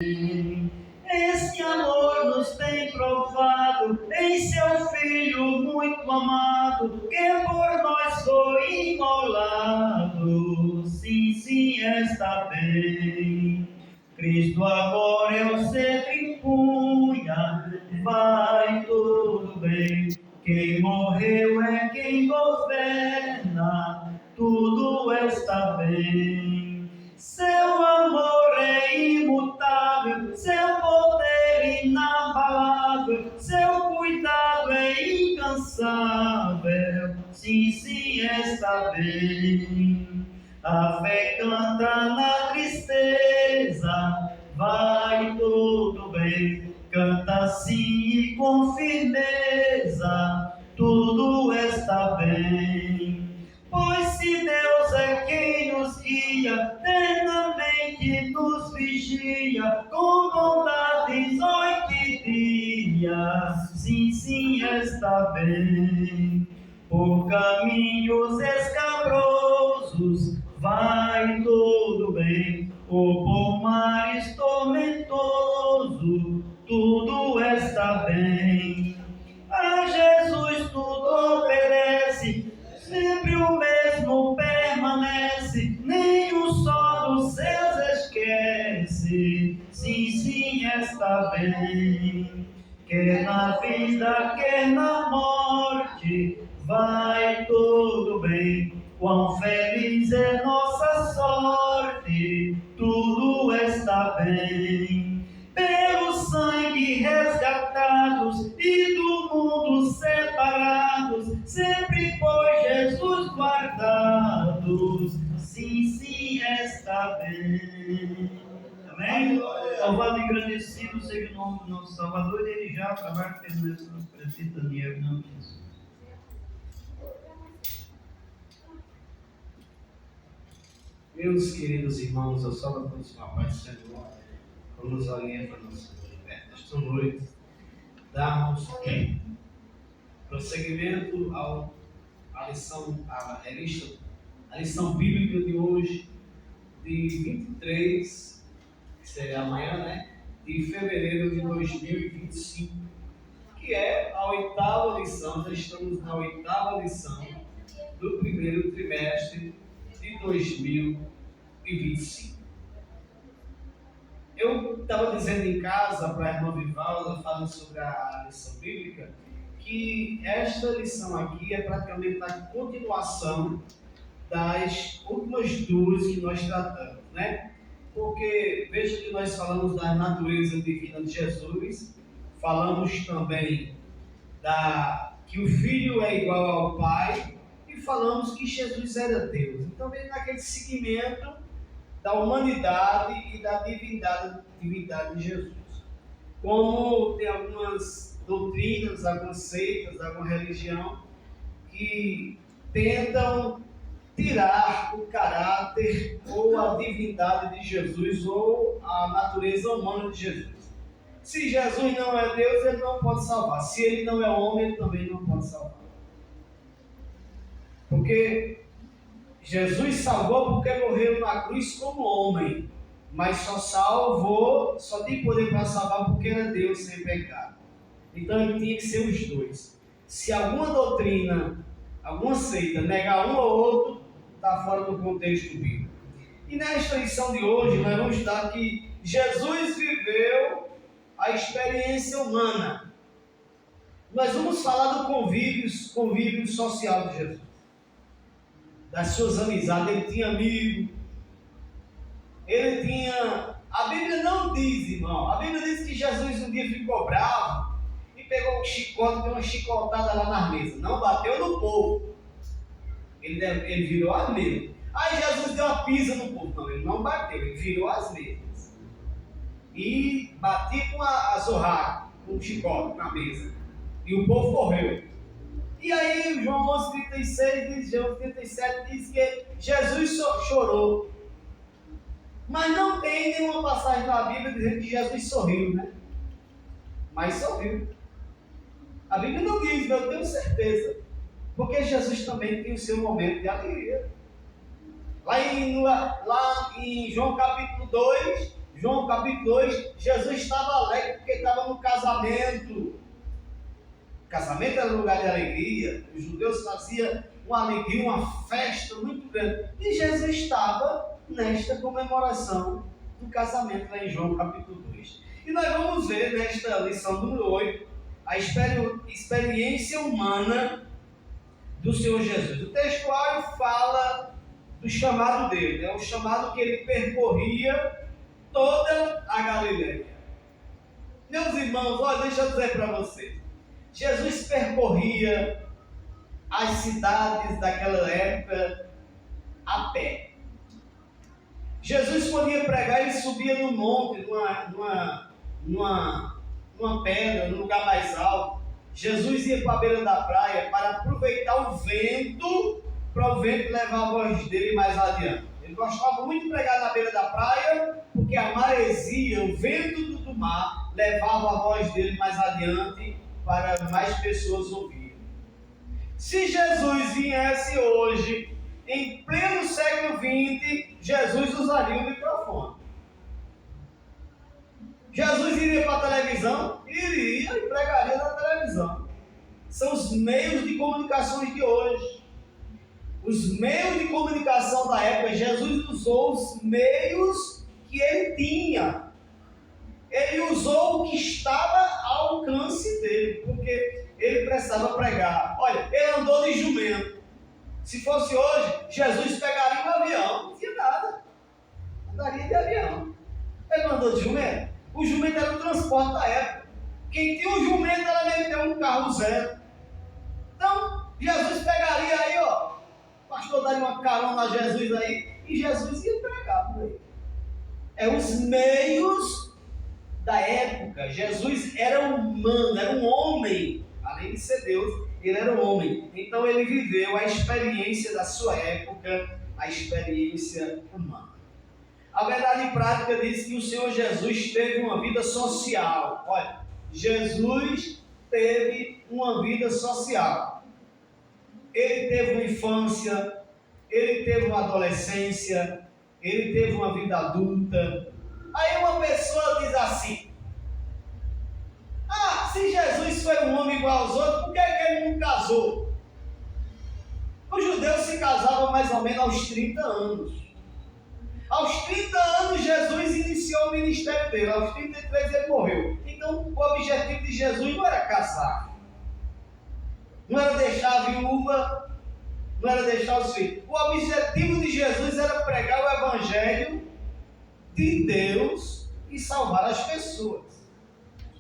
Esse amor nos tem provado em seu Filho muito amado, que por nós foi imolado. Sim, sim, está bem. Cristo agora é o cetro empunha, vai tudo bem. Quem morreu é quem governa, tudo está bem. Seu amor é imutável, seu poder inabalável, seu cuidado é incansável. Sim, sim, está bem. A fé canta na tristeza, vai tudo bem. Canta sim e com firmeza, tudo está bem. Pois se Deus é quem nos guia, eternamente nos vigia, com bondades noite e dia, sim, sim, está bem. Por caminhos escabrosos, vai tudo bem, ou por mares tormentoso, tudo está bem. A Jesus tudo obedece, sempre o mesmo permanece, nenhum só dos seus esquece. Sim, sim, está bem. Quer na vida, quer na morte, vai tudo bem. Quão feliz é nossa sorte, tudo está bem. Pelo sangue resgatados e do mundo separados, sempre por Jesus guardados, sim, sim, está bem. Amém? Louvado e agradecido seja o nome do nosso Salvador, e Ele já acabar permanece nos presentes Daniel, em nome de Jesus. Meus queridos irmãos, eu só a todos com a paz do Senhor, como nos orienta no Senhor nesta noite, darmos prosseguimento à lição bíblica de hoje, de 23, que seria amanhã, né? De fevereiro de 2025, que é a oitava lição. Já estamos na oitava lição do primeiro trimestre de 2025. Eu estava dizendo em casa para a irmã Vivalda, falando sobre a lição bíblica, que esta lição aqui é praticamente a continuação das últimas duas que nós tratamos, né? Porque veja que nós falamos da natureza divina de Jesus, falamos também que o Filho é igual ao Pai, e falamos que Jesus era Deus. Então vem naquele seguimento da humanidade e da divindade de Jesus. Como tem algumas doutrinas, algumas seitas, alguma religião que tentam tirar o caráter ou a divindade de Jesus ou a natureza humana de Jesus. Se Jesus não é Deus, ele não pode salvar. Se ele não é homem, ele também não pode salvar. Porque Jesus salvou porque morreu na cruz como homem, mas só tem poder para salvar porque era Deus sem pecado. Então ele tinha que ser os dois. Se alguma doutrina, alguma seita negar um ou outro, está fora do contexto bíblico. E nesta lição de hoje nós vamos estudar que Jesus viveu a experiência humana. Nós vamos falar do convívio social de Jesus, das suas amizades. Ele tinha amigo, a Bíblia não diz, irmão, a Bíblia diz que Jesus um dia ficou bravo e pegou um chicote, deu uma chicotada lá na mesa, não bateu no povo, ele virou as mesas. Aí Jesus deu uma pisa no povo, não, ele não bateu, ele virou as mesas e batia com a zorraca, com o chicote na mesa, e o povo correu. E aí João 11:36 João 37 diz que Jesus chorou. Mas não tem nenhuma passagem na Bíblia dizendo que Jesus sorriu, né? Mas sorriu. A Bíblia não diz, mas eu tenho certeza. Porque Jesus também tem o seu momento de alegria. Lá em João capítulo 2, João capítulo 2, Jesus estava alegre porque estava no casamento. O casamento era um lugar de alegria. Os judeus faziam uma alegria, uma festa muito grande. E Jesus estava nesta comemoração do casamento lá em João capítulo 2. E nós vamos ver nesta lição número 8 a experiência humana do Senhor Jesus. O textuário fala do chamado dele, o chamado que ele percorria toda a Galileia. Meus irmãos, olha, deixa eu dizer para vocês. Jesus percorria as cidades daquela época a pé. Jesus podia pregar, ele subia no monte, numa pedra, num lugar mais alto. Jesus ia para a beira da praia para aproveitar o vento, para o vento levar a voz dele mais adiante. Ele gostava muito de pregar na beira da praia, porque a maresia, o vento do mar, levava a voz dele mais adiante para mais pessoas ouvirem. Se Jesus viesse hoje, em pleno século XX, Jesus usaria o microfone. Jesus iria para a televisão? Iria e pregaria na televisão. São os meios de comunicações de hoje. Os meios de comunicação da época, Jesus usou os meios que ele tinha. Ele usou o que estava ao alcance dele, porque ele precisava pregar. Olha, ele andou de jumento. Se fosse hoje, Jesus pegaria um avião, não tinha nada. Andaria de avião. Ele não andou de jumento? O jumento era o transporte da época. Quem tinha um jumento era meter um carro zero. Então, Jesus pegaria aí, ó. O pastor daria uma carona a Jesus aí, e Jesus ia pregar por aí. É os meios da época. Jesus era humano, era um homem. Além de ser Deus, ele era um homem. Então ele viveu a experiência da sua época, a experiência humana. A verdade prática diz que o Senhor Jesus teve uma vida social. Olha, Jesus teve uma vida social. Ele teve uma infância, ele teve uma adolescência, ele teve uma vida adulta. Aí uma pessoa diz assim: se Jesus foi um homem igual aos outros, por que ele não casou? Os judeus se casavam mais ou menos aos 30 anos. Aos 30 anos Jesus iniciou o ministério dele, aos 33 ele morreu. Então o objetivo de Jesus não era casar, não era deixar a viúva, não era deixar os filhos. O objetivo de Jesus era pregar o evangelho de Deus e salvar as pessoas.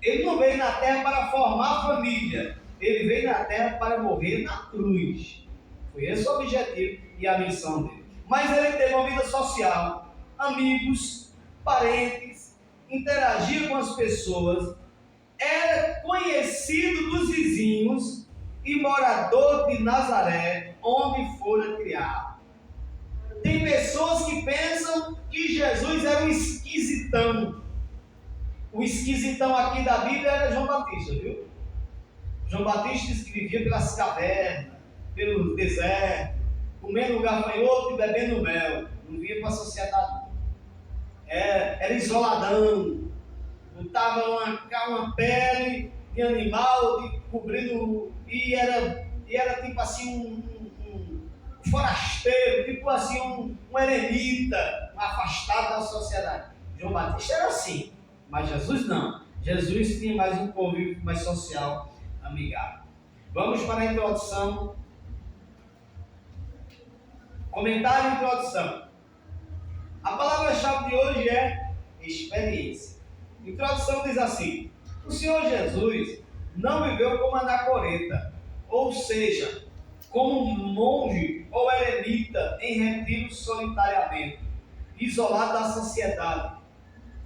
Ele não veio na terra para formar família, ele veio na terra para morrer na cruz. Foi esse o objetivo e a missão dele. Mas ele teve uma vida social, amigos, parentes, interagia com as pessoas, era conhecido dos vizinhos e morador de Nazaré, onde fora criado. Tem pessoas que pensam que Jesus era um esquisitão. O esquisitão aqui da Bíblia era João Batista, viu? João Batista escrevia pelas cavernas, pelo deserto, comendo gafanhoto e bebendo mel. Não via para a sociedade. Era isoladão. Botava uma pele de animal cobrindo. E era tipo assim um forasteiro, tipo assim um eremita, afastado da sociedade. João Batista era assim. Mas Jesus não. Jesus tinha mais um convívio mais social, amigável. Vamos para a introdução. Comentário e introdução. A palavra-chave de hoje é experiência. A introdução diz assim: o Senhor Jesus não viveu como anacoreta, ou seja, como um monge ou eremita em retiro solitariamente, isolado da sociedade.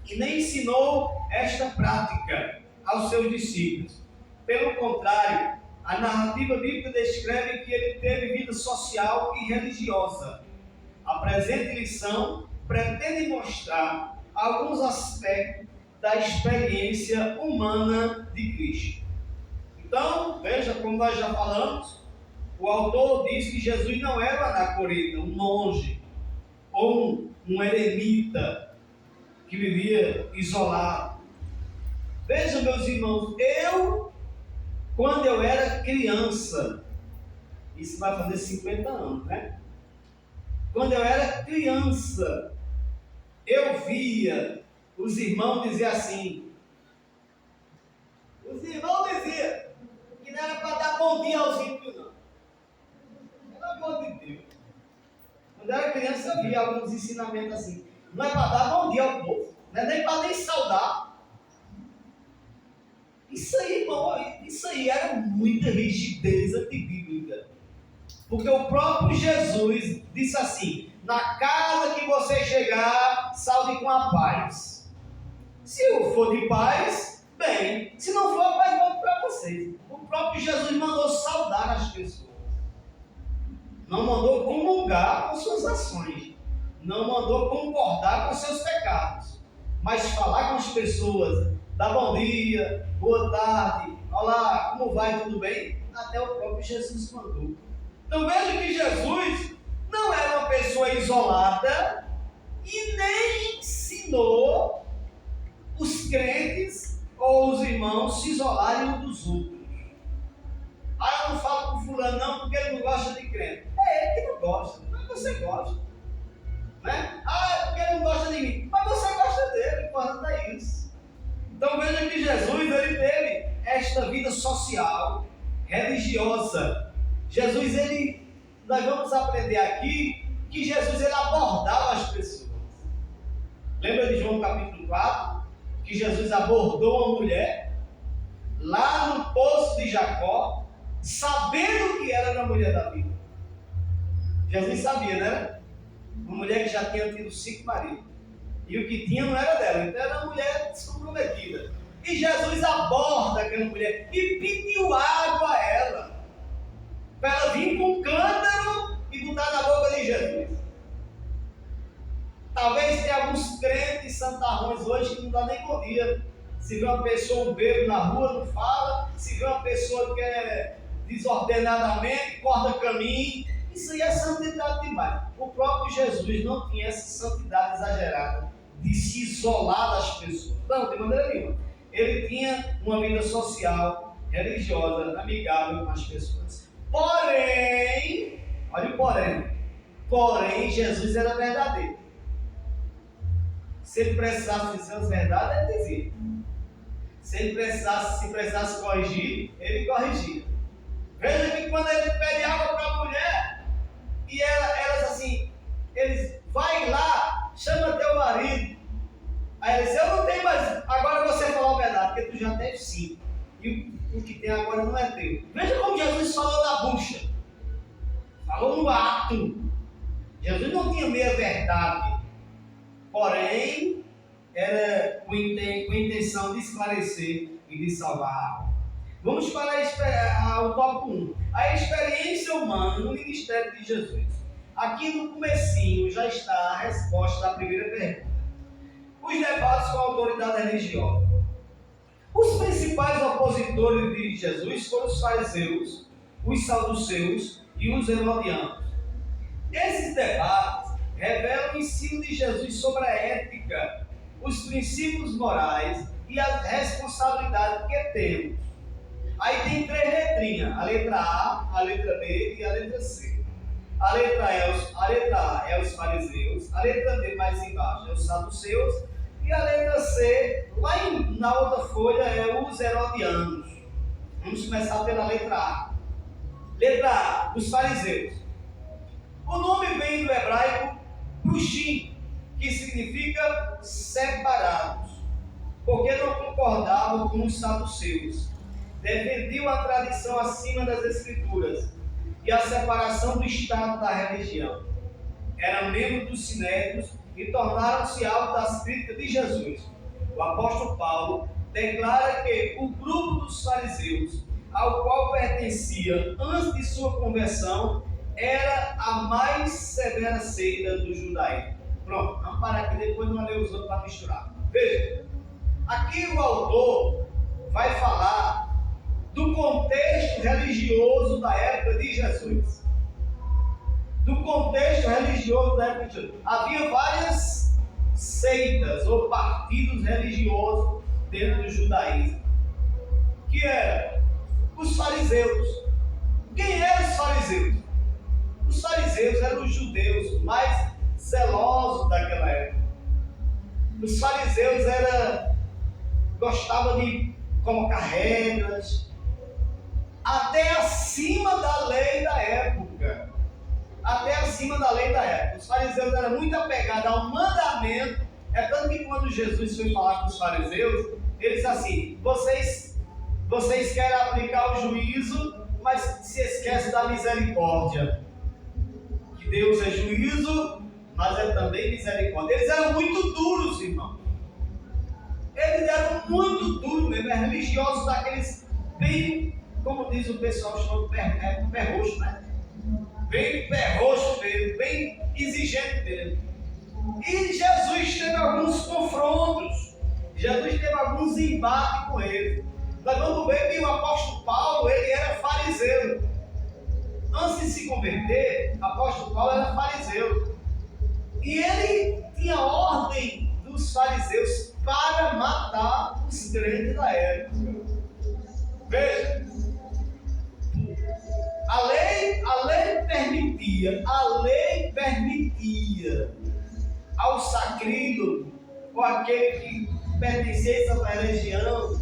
E nem ensinou esta prática aos seus discípulos. Pelo contrário, a narrativa bíblica descreve que ele teve vida social e religiosa. A presente lição pretende mostrar alguns aspectos da experiência humana de Cristo. Então, veja, como nós já falamos, o autor diz que Jesus não era um anacoreta, um monge, ou um eremita, que vivia isolado. Vejam, meus irmãos, quando eu era criança, isso vai fazer 50 anos, né? Quando eu era criança, eu via os irmãos dizer assim. Os irmãos diziam que não era para dar bom dia aos ímpios, não. Pelo amor de Deus. Quando eu era criança, eu via alguns ensinamentos assim. Não é para dar bom dia ao povo, não é nem para nem saudar. Isso aí, irmão, isso aí era muita rigidez antibíblica. Porque o próprio Jesus disse assim: na casa que você chegar, salve com a paz. Se for de paz, bem. Se não for, a paz volta para vocês. O próprio Jesus mandou saudar as pessoas. Não mandou comungar com suas ações. Não mandou concordar com seus pecados. Mas falar com as pessoas, dar bom dia, boa tarde, olá, como vai, tudo bem? Até o próprio Jesus mandou. Então veja que Jesus não era uma pessoa isolada e nem ensinou os crentes ou os irmãos se isolarem uns dos outros. Ah, eu não falo com fulano não porque ele não gosta de crente. É ele que não gosta, mas você gosta. Né? Ah, é porque ele não gosta de mim, mas você gosta dele, importante é isso. Então veja que Jesus ele teve esta vida social, religiosa. Jesus, nós vamos aprender aqui que Jesus ele abordava as pessoas. Lembra de João capítulo 4? Que Jesus abordou uma mulher lá no poço de Jacó, sabendo que ela era a mulher da vida. Jesus sabia, né? Uma mulher que já tinha tido 5 maridos. E o que tinha não era dela, então era uma mulher descomprometida. E Jesus aborda aquela mulher e pediu água a ela, para ela vir com um cântaro e botar na boca de Jesus. Talvez tenha alguns crentes santarrões hoje que não dá nem bom dia. Se vê uma pessoa um bêbado na rua, não fala. Se vê uma pessoa que é desordenadamente, corta caminho. Isso aí é santidade demais. O próprio Jesus não tinha essa santidade exagerada de se isolar das pessoas. Não, de maneira nenhuma. Ele tinha uma vida social, religiosa, amigável com as pessoas. Porém, olha o porém, Jesus era verdadeiro. Se ele precisasse dizer as verdades, ele dizia. Se ele precisasse corrigir, ele corrigia. Veja que quando ele pede água para a mulher, e elas assim, eles, vai lá, chama teu marido. Aí ele disse, eu não tenho mais, agora você falou a verdade, porque tu já teve 5. E o que tem agora não é teu. Veja como Jesus falou na bucha. Falou no ato. Jesus não tinha meia verdade. Porém, era com intenção de esclarecer e de salvar. Vamos para o tópico 1. A experiência humana no ministério de Jesus. Aqui no comecinho já está a resposta da primeira pergunta. Os debates com a autoridade religiosa. Os principais opositores de Jesus foram os fariseus, os saduceus e os herodianos. Esses debates revelam o ensino de Jesus sobre a ética, os princípios morais e a responsabilidade que temos. Aí tem 3 letrinhas, a letra A, a letra B e a letra C. A letra A é os fariseus, a letra B mais embaixo é os saduceus e a letra C, lá na outra folha, é os herodianos. Vamos começar pela letra A. Letra A, os fariseus. O nome vem do hebraico prushim, que significa separados, porque não concordavam com os saduceus. Defendiam a tradição acima das escrituras e a separação do Estado da religião. Eram membros dos sinédrios e tornaram-se alvo das críticas de Jesus. O apóstolo Paulo declara que o grupo dos fariseus, ao qual pertencia antes de sua conversão, era a mais severa seita do judaísmo. Pronto, vamos parar aqui, depois não ler os outros para misturar. Veja, aqui o autor vai falar do contexto religioso da época de Jesus. Do contexto religioso da época de Jesus. Havia várias seitas ou partidos religiosos dentro do judaísmo, que eram os fariseus. Quem eram os fariseus? Os fariseus eram os judeus mais zelosos daquela época. Os fariseus gostavam de colocar regras, até acima da lei da época. Até acima da lei da época. Os fariseus eram muito apegados ao mandamento. É tanto que quando Jesus foi falar com os fariseus, ele disse assim: vocês querem aplicar o juízo, mas se esquecem da misericórdia. Que Deus é juízo, mas é também misericórdia. Eles eram muito duros, irmão. Eles eram muito duros mesmo, religiosos daqueles bem, como diz o pessoal, chamam perroxo, né? Bem perroxo mesmo, bem exigente mesmo. E Jesus teve alguns confrontos, Jesus teve alguns embates com ele. Nós vamos ver que o apóstolo Paulo, ele era fariseu. Antes de se converter, o apóstolo Paulo era fariseu. E ele tinha ordem dos fariseus para matar os crentes da época. Veja, a lei permitia ao sacrílego, ou aquele que pertencesse a essa religião,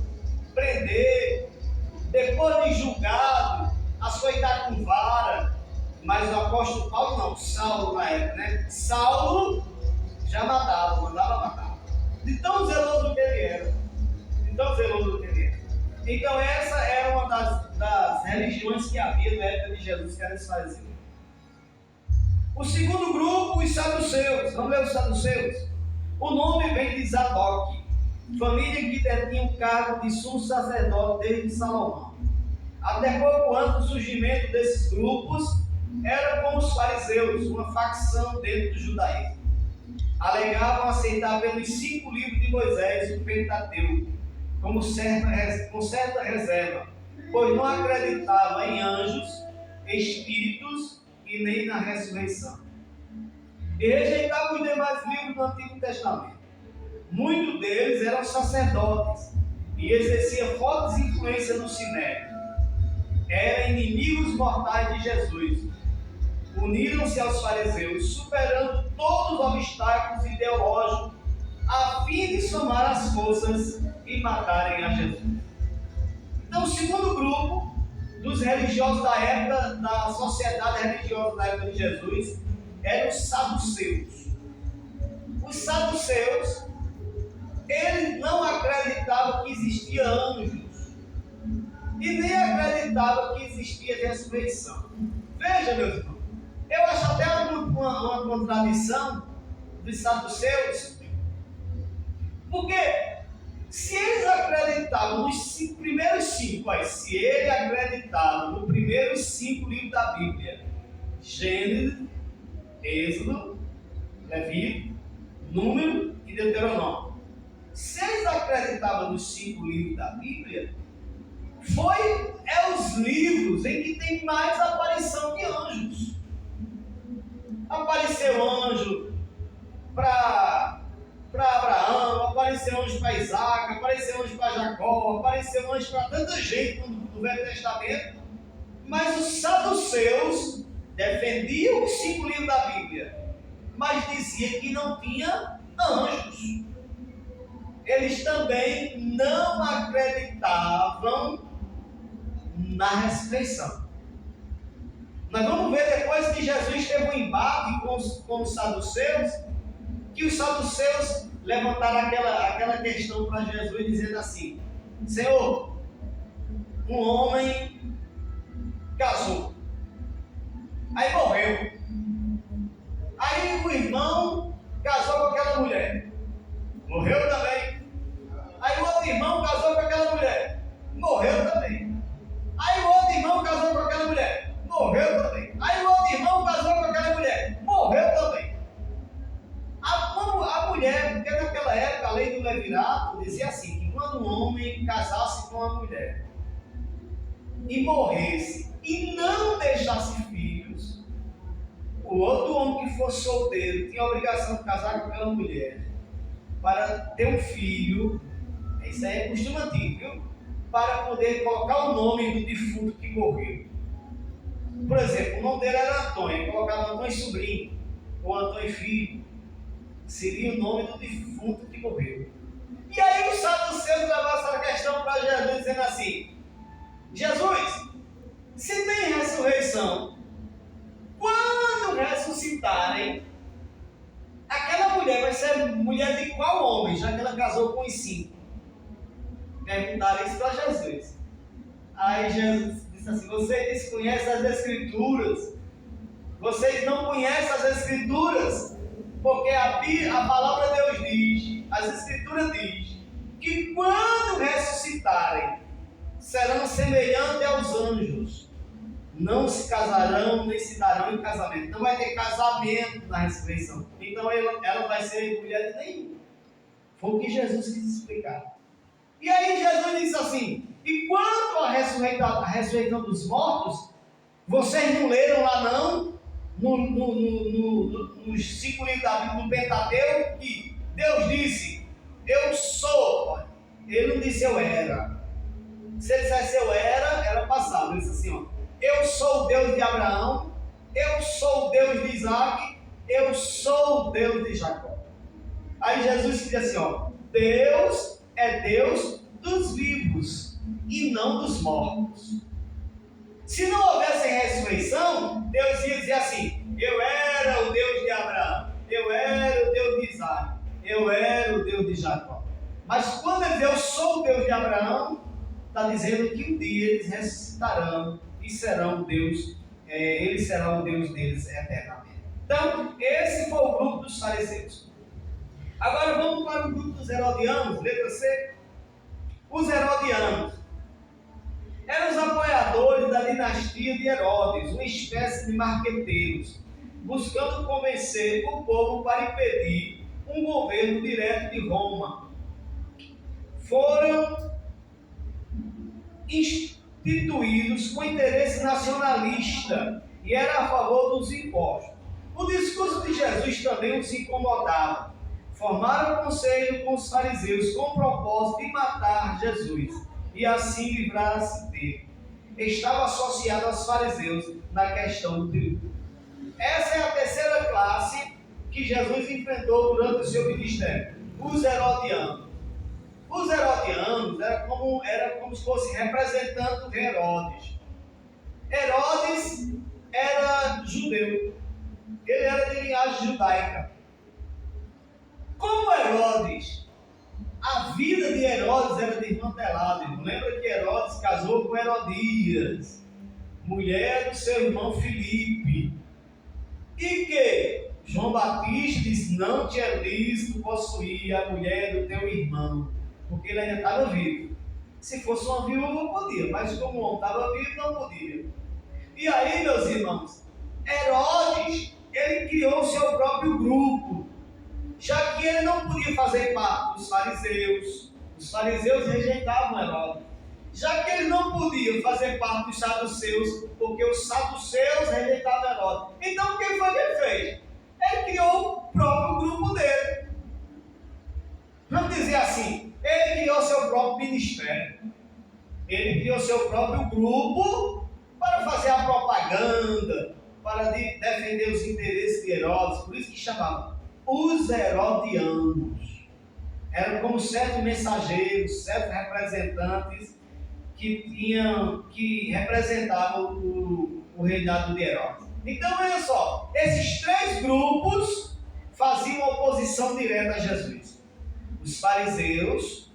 prender, depois de julgado, açoitar com vara. Mas o apóstolo Paulo não, Saulo na época, né? Saulo já mandava matar. De tão zeloso que ele era. Então essa era uma das religiões que havia na época de Jesus, que era os fariseus. O segundo grupo, os saduceus. Vamos ler os saduceus? O nome vem de Zadok, família que detinha o cargo de sumo sacerdote desde Salomão. Até pouco antes do surgimento desses grupos, era como os fariseus, uma facção dentro do judaísmo. Alegavam aceitar pelos 5 livros de Moisés o Pentateuco, com certa reserva, pois não acreditavam em anjos, espíritos e nem na ressurreição. E rejeitavam os demais livros do Antigo Testamento. Muitos deles eram sacerdotes e exerciam fortes influências no Sinédrio. Eram inimigos mortais de Jesus. Uniram-se aos fariseus, superando todos os obstáculos ideológicos, a fim de somar as forças e matarem a Jesus. Então, o segundo grupo dos religiosos da época, da sociedade religiosa da época de Jesus, eram os saduceus. Os saduceus, eles não acreditavam que existia anjos e nem acreditavam que existia ressurreição. Veja, meus irmãos, eu acho até uma contradição dos saduceus, porque se eles acreditavam nos primeiros 5, se ele acreditava nos primeiros 5 livros da Bíblia, Gênesis, Êxodo, Levítico, Número e Deuteronômio, se eles acreditavam nos 5 livros da Bíblia, os livros em que tem mais aparição de anjos. Apareceu anjo para Abraão, apareceu anjo para Isaac, apareceu anjo para Jacó, apareceu anjo para tanta gente no Velho Testamento. Mas os saduceus defendiam os 5 livros da Bíblia, mas diziam que não tinha anjos. Eles também não acreditavam na ressurreição. Nós vamos ver depois que Jesus teve um embate com os saduceus, que os saduceus levantaram aquela questão para Jesus, dizendo assim: Senhor, um homem casou, aí morreu, aí o irmão casou com aquela mulher, morreu também, aí o outro irmão casou com aquela mulher, morreu também, aí o outro irmão casou com aquela mulher, morreu também, aí o outro irmão casou com aquela mulher, morreu também. A mulher, porque naquela época a lei do levirato dizia assim, que quando um homem casasse com uma mulher e morresse e não deixasse filhos, o outro homem que fosse solteiro tinha a obrigação de casar com aquela mulher para ter um filho, isso aí é costume antigo, viu? Para poder colocar o nome do defunto que morreu. Por exemplo, o nome dele era Antônio, colocava Antônio Sobrinho, ou Antônio Filho, seria o nome do defunto que morreu. E aí os saduceus levaram essa questão para Jesus, dizendo assim: Jesus, se tem ressurreição, quando ressuscitarem, aquela mulher vai ser mulher de qual homem, já que ela casou com os 5? Perguntaram isso para Jesus. Aí Jesus disse assim: vocês desconhecem as Escrituras, vocês não conhecem as Escrituras, porque a palavra de Deus diz, as Escrituras diz, que quando ressuscitarem, serão semelhantes aos anjos, não se casarão, nem se darão em casamento. Não vai ter casamento na ressurreição. Então ela vai ser mulher de nenhum. Foi o que Jesus quis explicar. E aí Jesus disse assim: e quanto à ressurreição dos mortos, vocês não leram lá não? Nos 5 livros da Bíblia, no Pentateuco, que Deus disse: eu sou. Ele não disse eu era. Se ele dissesse eu era passado. Ele disse assim: ó, eu sou o Deus de Abraão, eu sou o Deus de Isaac, eu sou o Deus de Jacó. Aí Jesus diz assim: ó, Deus é Deus dos vivos e não dos mortos. Se não houvesse ressurreição, Deus ia dizer assim: eu era o Deus de Abraão, eu era o Deus de Isaac, eu era o Deus de Jacó. Mas quando ele diz eu sou o Deus de Abraão, está dizendo que um dia eles ressuscitarão e serão Deus, ele será o Deus deles eternamente. Então, esse foi o grupo dos fariseus. Agora vamos para o grupo dos herodianos, letra C. Os herodianos eram os apoiadores da dinastia de Herodes, uma espécie de marqueteiros, buscando convencer o povo para impedir um governo direto de Roma. Foram instituídos com interesse nacionalista e era a favor dos impostos. O discurso de Jesus também os incomodava. Formaram um conselho com os fariseus com o propósito de matar Jesus e assim livrar-se dele. Estava associado aos fariseus na questão do tributo. Essa é a terceira classe que Jesus enfrentou durante o seu ministério: os herodianos. Os herodianos era como se fosse representando Herodes. Herodes era judeu, ele era de linhagem judaica. Como Herodes, a vida de Herodes era desmantelada. Lembra que Herodes casou com Herodias, mulher do seu irmão Filipe, e que João Batista disse: não te é lícito possuir a mulher do teu irmão, porque ele ainda estava vivo. Se fosse uma viúva, podia, mas como o homem estava vivo, não podia. E aí, meus irmãos, Herodes, ele criou o seu próprio grupo, já que ele não podia fazer parte dos fariseus. Os fariseus rejeitavam Herodes. Já que ele não podia fazer parte dos saduceus, porque os saduceus rejeitavam Herodes. Então, o que foi que ele fez? Ele criou o próprio grupo dele. Vamos dizer assim, ele criou seu próprio ministério. Ele criou seu próprio grupo para fazer a propaganda, para defender os interesses de Herodes. Por isso que chamavam os herodianos. Eram como certos mensageiros, certos representantes que representavam o reinado de Herodes. Então, olha só, esses 3 grupos faziam oposição direta a Jesus: os fariseus,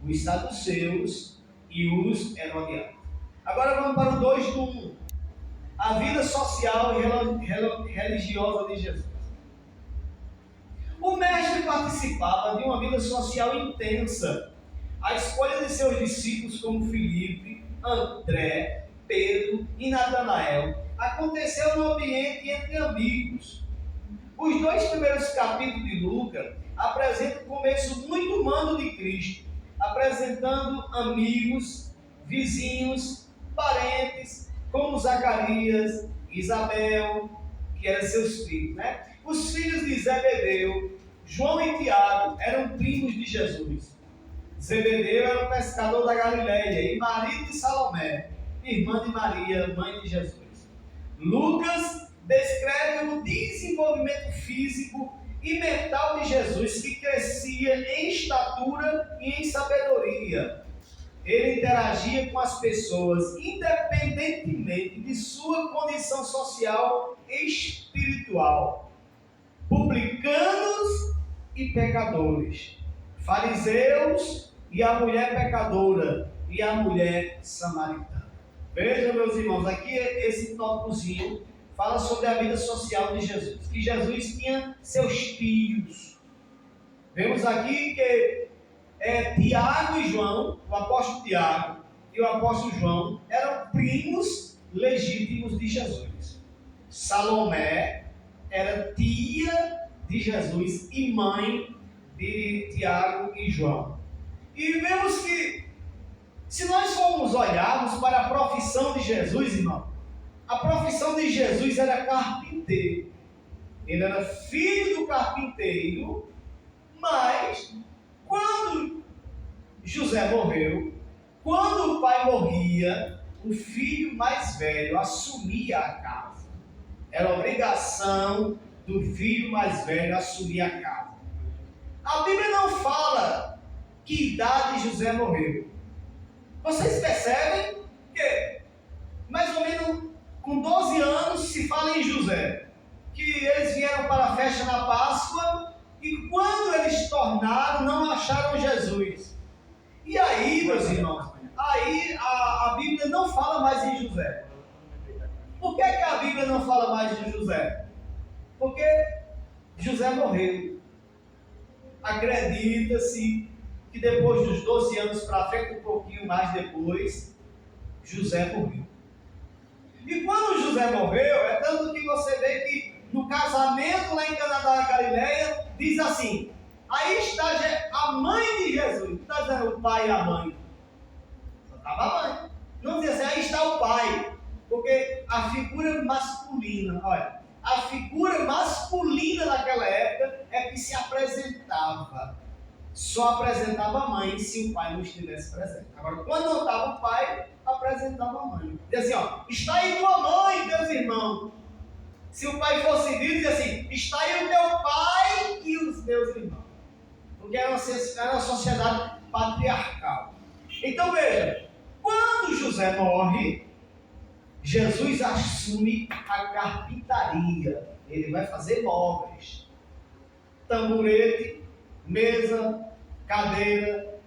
os saduceus e os herodianos. Agora vamos para o 2 do 1. A vida social e religiosa de Jesus. O mestre participava de uma vida social intensa. A escolha de seus discípulos como Filipe, André, Pedro e Natanael aconteceu no ambiente entre amigos. Os 2 primeiros capítulos de Lucas apresentam o começo muito humano de Cristo, apresentando amigos, vizinhos, parentes, como Zacarias, Isabel, que eram seus filhos, né? Os filhos de Zebedeu, João e Tiago eram primos de Jesus. Zebedeu era um pescador da Galileia e marido de Salomé, irmã de Maria, mãe de Jesus. Lucas descreve o desenvolvimento físico e mental de Jesus, que crescia em estatura e em sabedoria. Ele interagia com as pessoas independentemente de sua condição social e espiritual. Publicanos e pecadores, fariseus e a mulher pecadora e a mulher samaritana. Vejam, meus irmãos, aqui esse tópicozinho fala sobre a vida social de Jesus, que Jesus tinha seus tios. Vemos aqui que Tiago e João, o apóstolo Tiago e o apóstolo João, eram primos legítimos de Jesus. Salomé era tia de Jesus e mãe de Tiago e João. E vemos que, se nós formos olharmos para a profissão de Jesus, irmão, a profissão de Jesus era carpinteiro. Ele era filho do carpinteiro, mas quando José morreu, quando o pai morria, o filho mais velho assumia a casa. Era obrigação do filho mais velho assumir a casa. A Bíblia não fala que idade José morreu. Vocês percebem que, mais ou menos com 12 anos, se fala em José, que eles vieram para a festa na Páscoa e quando eles tornaram, não acharam Jesus. E aí, meus irmãos, aí a Bíblia não fala mais em José. Por que a Bíblia não fala mais de José? Porque José morreu. Acredita-se que depois dos 12 anos para frente, um pouquinho mais depois, José morreu. E quando José morreu, é tanto que você vê que no casamento lá em Caná da Galileia, diz assim, aí está a mãe de Jesus. Não está dizendo o pai e a mãe. Só estava a mãe. Não diz assim, aí está o pai. Porque a figura masculina, olha, a figura masculina naquela época é que se apresentava. Só apresentava a mãe se o pai não estivesse presente. Agora, quando não estava o pai, apresentava a mãe. Diz assim, ó, está aí tua mãe, teus irmãos. Se o pai fosse vivo, diz assim, está aí o teu pai e os meus irmãos. Porque era uma sociedade patriarcal. Então veja, quando José morre, Jesus assume a carpintaria. Ele vai fazer móveis. Tamborete, mesa, cadeira.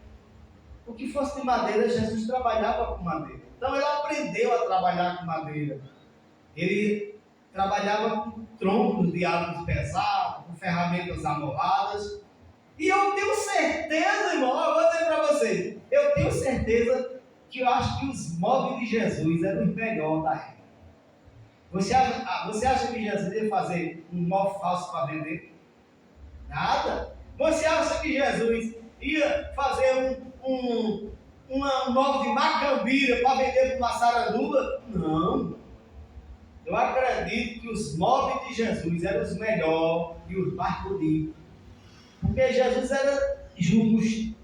O que fosse de madeira, Jesus trabalhava com madeira. Então ele aprendeu a trabalhar com madeira. Ele trabalhava com troncos de árvores pesadas, com ferramentas amoladas. E eu tenho certeza, irmão, eu vou dizer para vocês, eu tenho certeza que eu acho que os móveis de Jesus eram os melhores da época. Você acha que Jesus ia fazer um móvel falso para vender? Nada. Você acha que Jesus ia fazer um móvel de macambira para vender para uma saranduba? Não. Eu acredito que os móveis de Jesus eram os melhores e os mais bonitos. Porque Jesus era justo,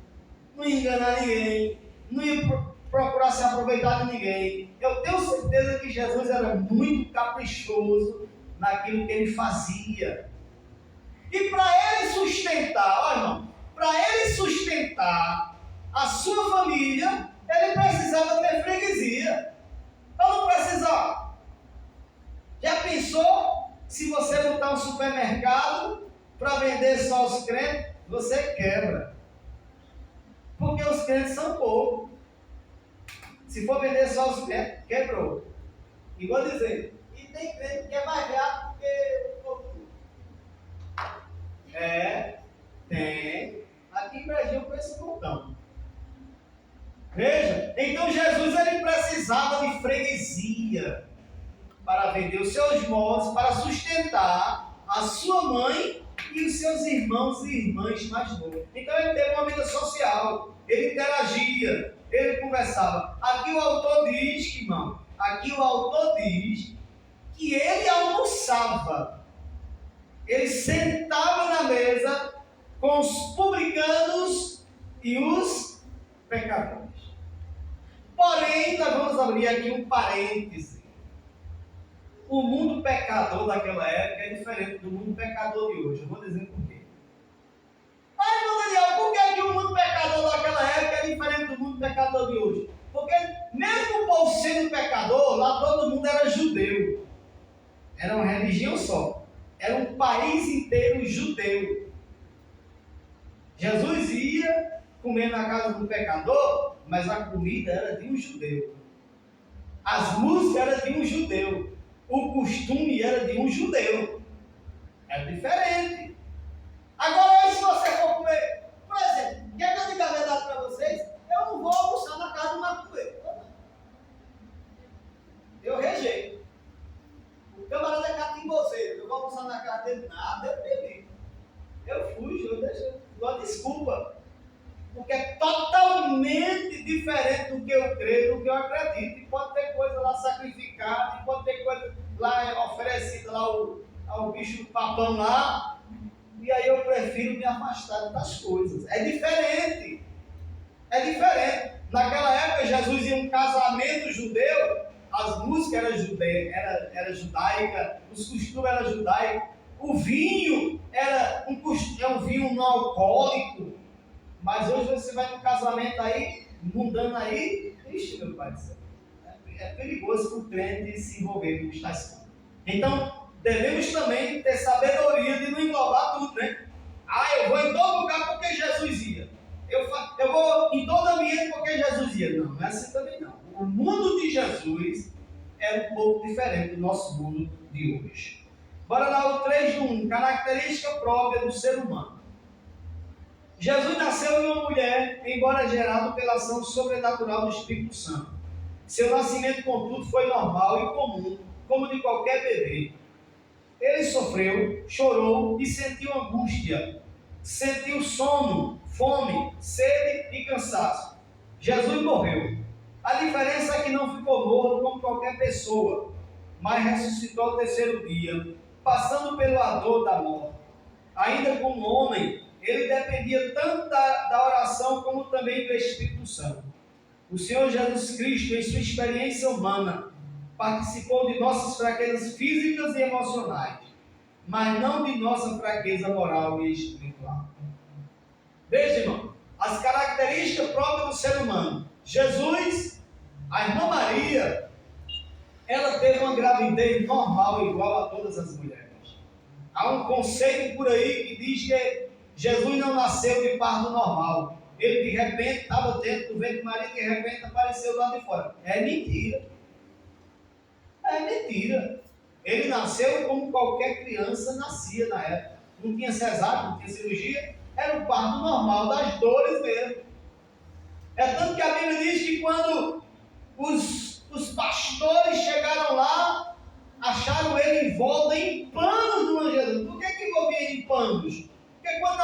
não ia enganar ninguém, não ia procurar se aproveitar de ninguém. Eu tenho certeza que Jesus era muito caprichoso naquilo que ele fazia. E para ele sustentar, olha irmão, para ele sustentar a sua família, ele precisava ter freguesia. Ou não precisava? Já pensou se você botar um supermercado para vender só os crentes? Você quebra. Porque os crentes são poucos. Se for vender só os crentes, quebrou. E vou dizer, e tem crente que é mais gato que o povo. Tem. Aqui em Brasil eu conheço um montão. Veja, então Jesus ele precisava de freguesia para vender os seus móveis, para sustentar a sua mãe e os seus irmãos e irmãs mais novos. Então ele teve uma vida social, ele interagia, ele conversava. Aqui o autor diz, irmão, que ele almoçava. Ele sentava na mesa com os publicanos e os pecadores. Porém, nós vamos abrir aqui um parêntese. O mundo pecador daquela época é diferente do mundo pecador de hoje. Eu vou dizer por quê. Mas, irmão Daniel, por que o mundo pecador daquela época é diferente do mundo pecador de hoje? Porque mesmo o povo sendo pecador, lá todo mundo era judeu. Era uma religião só. Era um país inteiro judeu. Jesus ia comer na casa do pecador, mas a comida era de um judeu. As músicas eram de um judeu. O costume era de um judeu. Era diferente. Agora, se você for comer, por exemplo, quer que eu diga a verdade para vocês? Eu não vou almoçar na casa do macumbeiro. Eu rejeito. O camarada é catimboceiro. Eu vou almoçar na casa dele, nada, eu peguei. Eu fujo, eu deixo. Uma desculpa. Porque é totalmente diferente do que eu creio, do que eu acredito. E pode ter coisa lá sacrificada, e pode ter coisa lá oferecida lá ao bicho papão lá. E aí eu prefiro me afastar das coisas. É diferente. É diferente. Naquela época, Jesus ia em um casamento judeu, as músicas eram judaicas, os costumes eram judaicos, o vinho era um vinho não alcoólico. Mas hoje você vai num casamento aí, mundano aí, ixi, meu pai do céu. É perigoso para o crente se envolver com tais coisas. Então, devemos também ter sabedoria de não englobar tudo, né? Eu vou em todo lugar porque Jesus ia. Eu vou em todo ambiente porque Jesus ia. Não, não é assim também não. O mundo de Jesus é um pouco diferente do nosso mundo de hoje. Bora lá, o 3:1, característica própria do ser humano. Jesus nasceu de uma mulher, embora gerado pela ação sobrenatural do Espírito Santo. Seu nascimento, contudo, foi normal e comum, como de qualquer bebê. Ele sofreu, chorou e sentiu angústia. Sentiu sono, fome, sede e cansaço. Jesus morreu. A diferença é que não ficou morto como qualquer pessoa, mas ressuscitou ao terceiro dia, passando pela dor da morte. Ainda como homem, ele dependia tanto da oração como também do Espírito Santo. O Senhor Jesus Cristo, em sua experiência humana, participou de nossas fraquezas físicas e emocionais, mas não de nossa fraqueza moral e espiritual. Veja, irmão, as características próprias do ser humano. Jesus, a irmã Maria, ela teve uma gravidez normal, igual a todas as mulheres. Há um conceito por aí que diz que Jesus não nasceu de parto normal. Ele de repente estava dentro do ventre de Maria, de repente apareceu lá de fora. É mentira. É mentira. Ele nasceu como qualquer criança nascia na época. Não tinha cesárea, não tinha cirurgia. Era o parto normal, das dores mesmo. É tanto que a Bíblia diz que quando os pastores chegaram lá, acharam ele envolto em panos do manjedouro. Por que envolvia ele em panos? Porque quando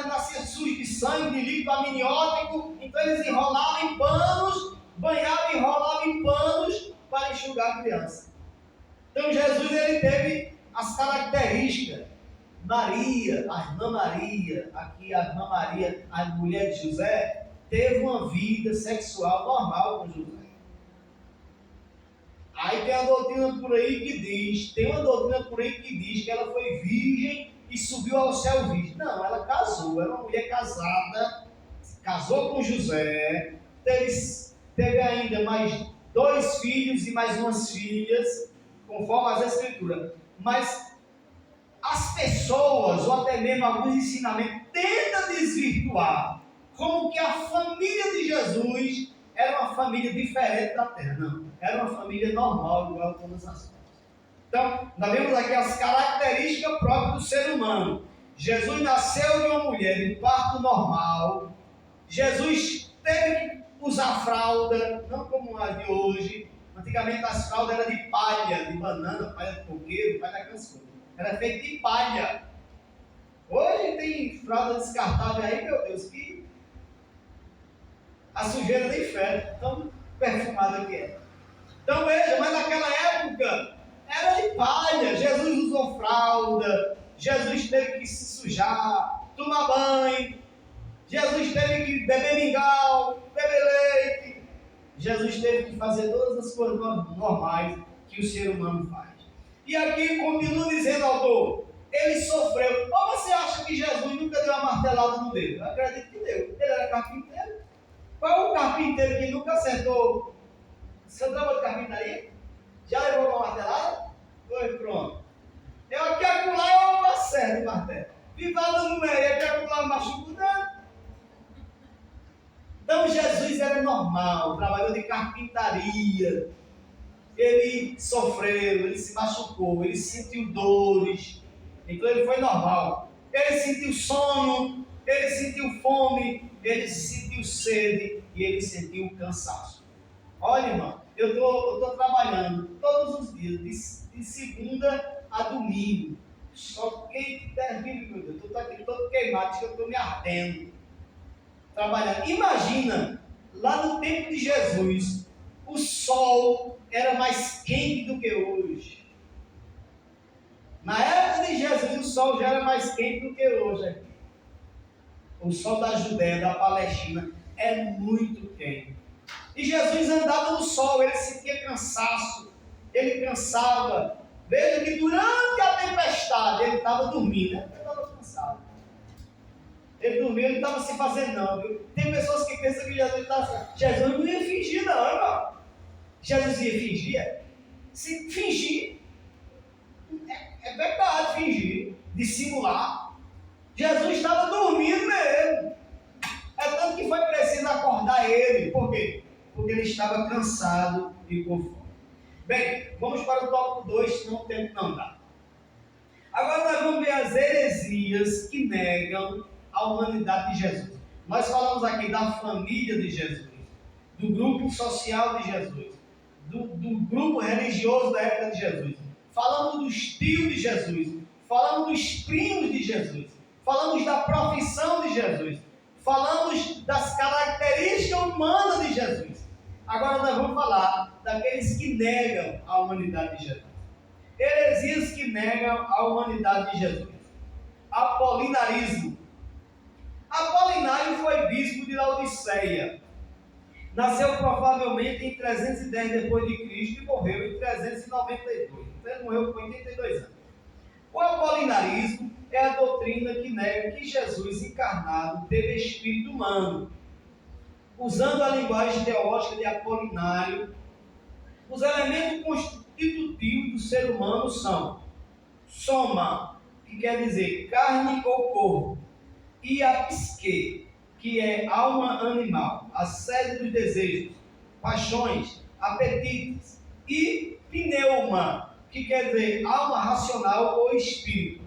nascia sujo de sangue, de líquido amniótico, então eles enrolavam em panos, banhavam e enrolavam em panos para enxugar a criança. Então Jesus, ele teve as características. Maria, a irmã Maria, aqui a irmã Maria, a mulher de José, teve uma vida sexual normal com José. Aí tem uma doutrina por aí que diz, que ela foi virgem e subiu ao céu virgem. Não, ela casou, era uma mulher casada, casou com José, teve ainda mais 2 filhos e mais umas filhas, conforme as escrituras. Mas as pessoas, ou até mesmo alguns ensinamentos, tentam desvirtuar como que a família de Jesus era uma família diferente da terra. Não, era uma família normal, igual a todas as outras. Então, nós vemos aqui as características próprias do ser humano. Jesus nasceu de uma mulher em parto normal. Jesus teve que usar fralda, não como a de hoje. Antigamente as fraldas eram de palha, de banana, palha de coqueiro, palha daquelas coisas. Era feito de palha. Hoje tem fralda descartável aí, meu Deus, que a sujeira nem fede, tão perfumada que é. Então veja, mas naquela época era de palha. Jesus usou fralda, Jesus teve que se sujar, tomar banho. Jesus teve que beber mingau, beber leite. Jesus teve que fazer todas as coisas normais que o ser humano faz. E aqui continua dizendo o autor, ele sofreu. Ou você acha que Jesus nunca deu uma martelada no dedo? Eu acredito que deu. Ele era carpinteiro. Qual é o carpinteiro que nunca acertou? Você trabalha de carpintaria? Já levou uma martelada? Foi, pronto. Eu aqui acolá eu acerto o martelo. Vivada no meio, aqui acolá machuco nada. Então Jesus era normal, trabalhou de carpintaria. Ele sofreu, ele se machucou, ele sentiu dores. Então ele foi normal. Ele sentiu sono, ele sentiu fome, ele sentiu sede e ele sentiu cansaço. Olha, irmão, eu estou trabalhando todos os dias, de segunda a domingo. Só quente terrível, meu Deus. Eu estou aqui todo queimado, acho que eu estou me ardendo. Trabalhando. Imagina, lá no tempo de Jesus, o sol era mais quente do que hoje. Na época de Jesus, o sol já era mais quente do que hoje aqui. O sol da Judéia, da Palestina, é muito quente. E Jesus andava no sol, ele sentia cansaço, ele cansava. Veja que durante a tempestade ele estava dormindo, ele estava cansado. Ele dormiu, ele não estava se fazendo não, viu? Tem pessoas que pensam que Jesus não ia fingir não, irmão. Jesus ia fingir? Se fingir, é verdade fingir, dissimular. Jesus estava dormindo mesmo. É tanto que foi preciso acordar ele. Por quê? Porque ele estava cansado e com fome. Bem, vamos para o tópico 2, senão o tempo não dá. Agora nós vamos ver as heresias que negam a humanidade de Jesus. Nós falamos aqui da família de Jesus, do grupo social de Jesus, do grupo religioso da época de Jesus. Falamos dos tios de Jesus, falamos dos primos de Jesus, falamos da profissão de Jesus, falamos das características humanas de Jesus. Agora nós vamos falar daqueles que negam a humanidade de Jesus. Heresias que negam a humanidade de Jesus. Apolinarismo. Apolinário foi bispo de Laodiceia. Nasceu provavelmente em 310 depois de Cristo e morreu em 392. Então ele morreu com 82 anos. O apolinarismo é a doutrina que nega que Jesus encarnado teve espírito humano. Usando a linguagem teológica de Apolinário, os elementos constitutivos do ser humano são soma, que quer dizer carne ou corpo, e a psique, que é alma animal, a sede dos desejos, paixões, apetites, e pneuma, que quer dizer alma racional ou espírito.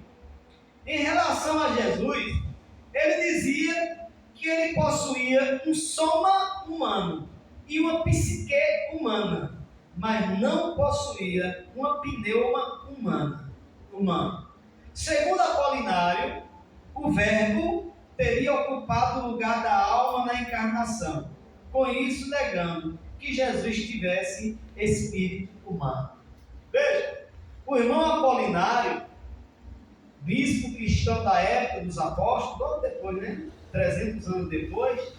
Em relação a Jesus, ele dizia que ele possuía um soma humano e uma psique humana, mas não possuía uma pneuma humana. Segundo Apolinário, o verbo teria ocupado o lugar da alma na encarnação, com isso negando que Jesus tivesse espírito humano. Veja, o irmão Apolinário, bispo cristão da época dos apóstolos, logo depois, né? 300 anos depois,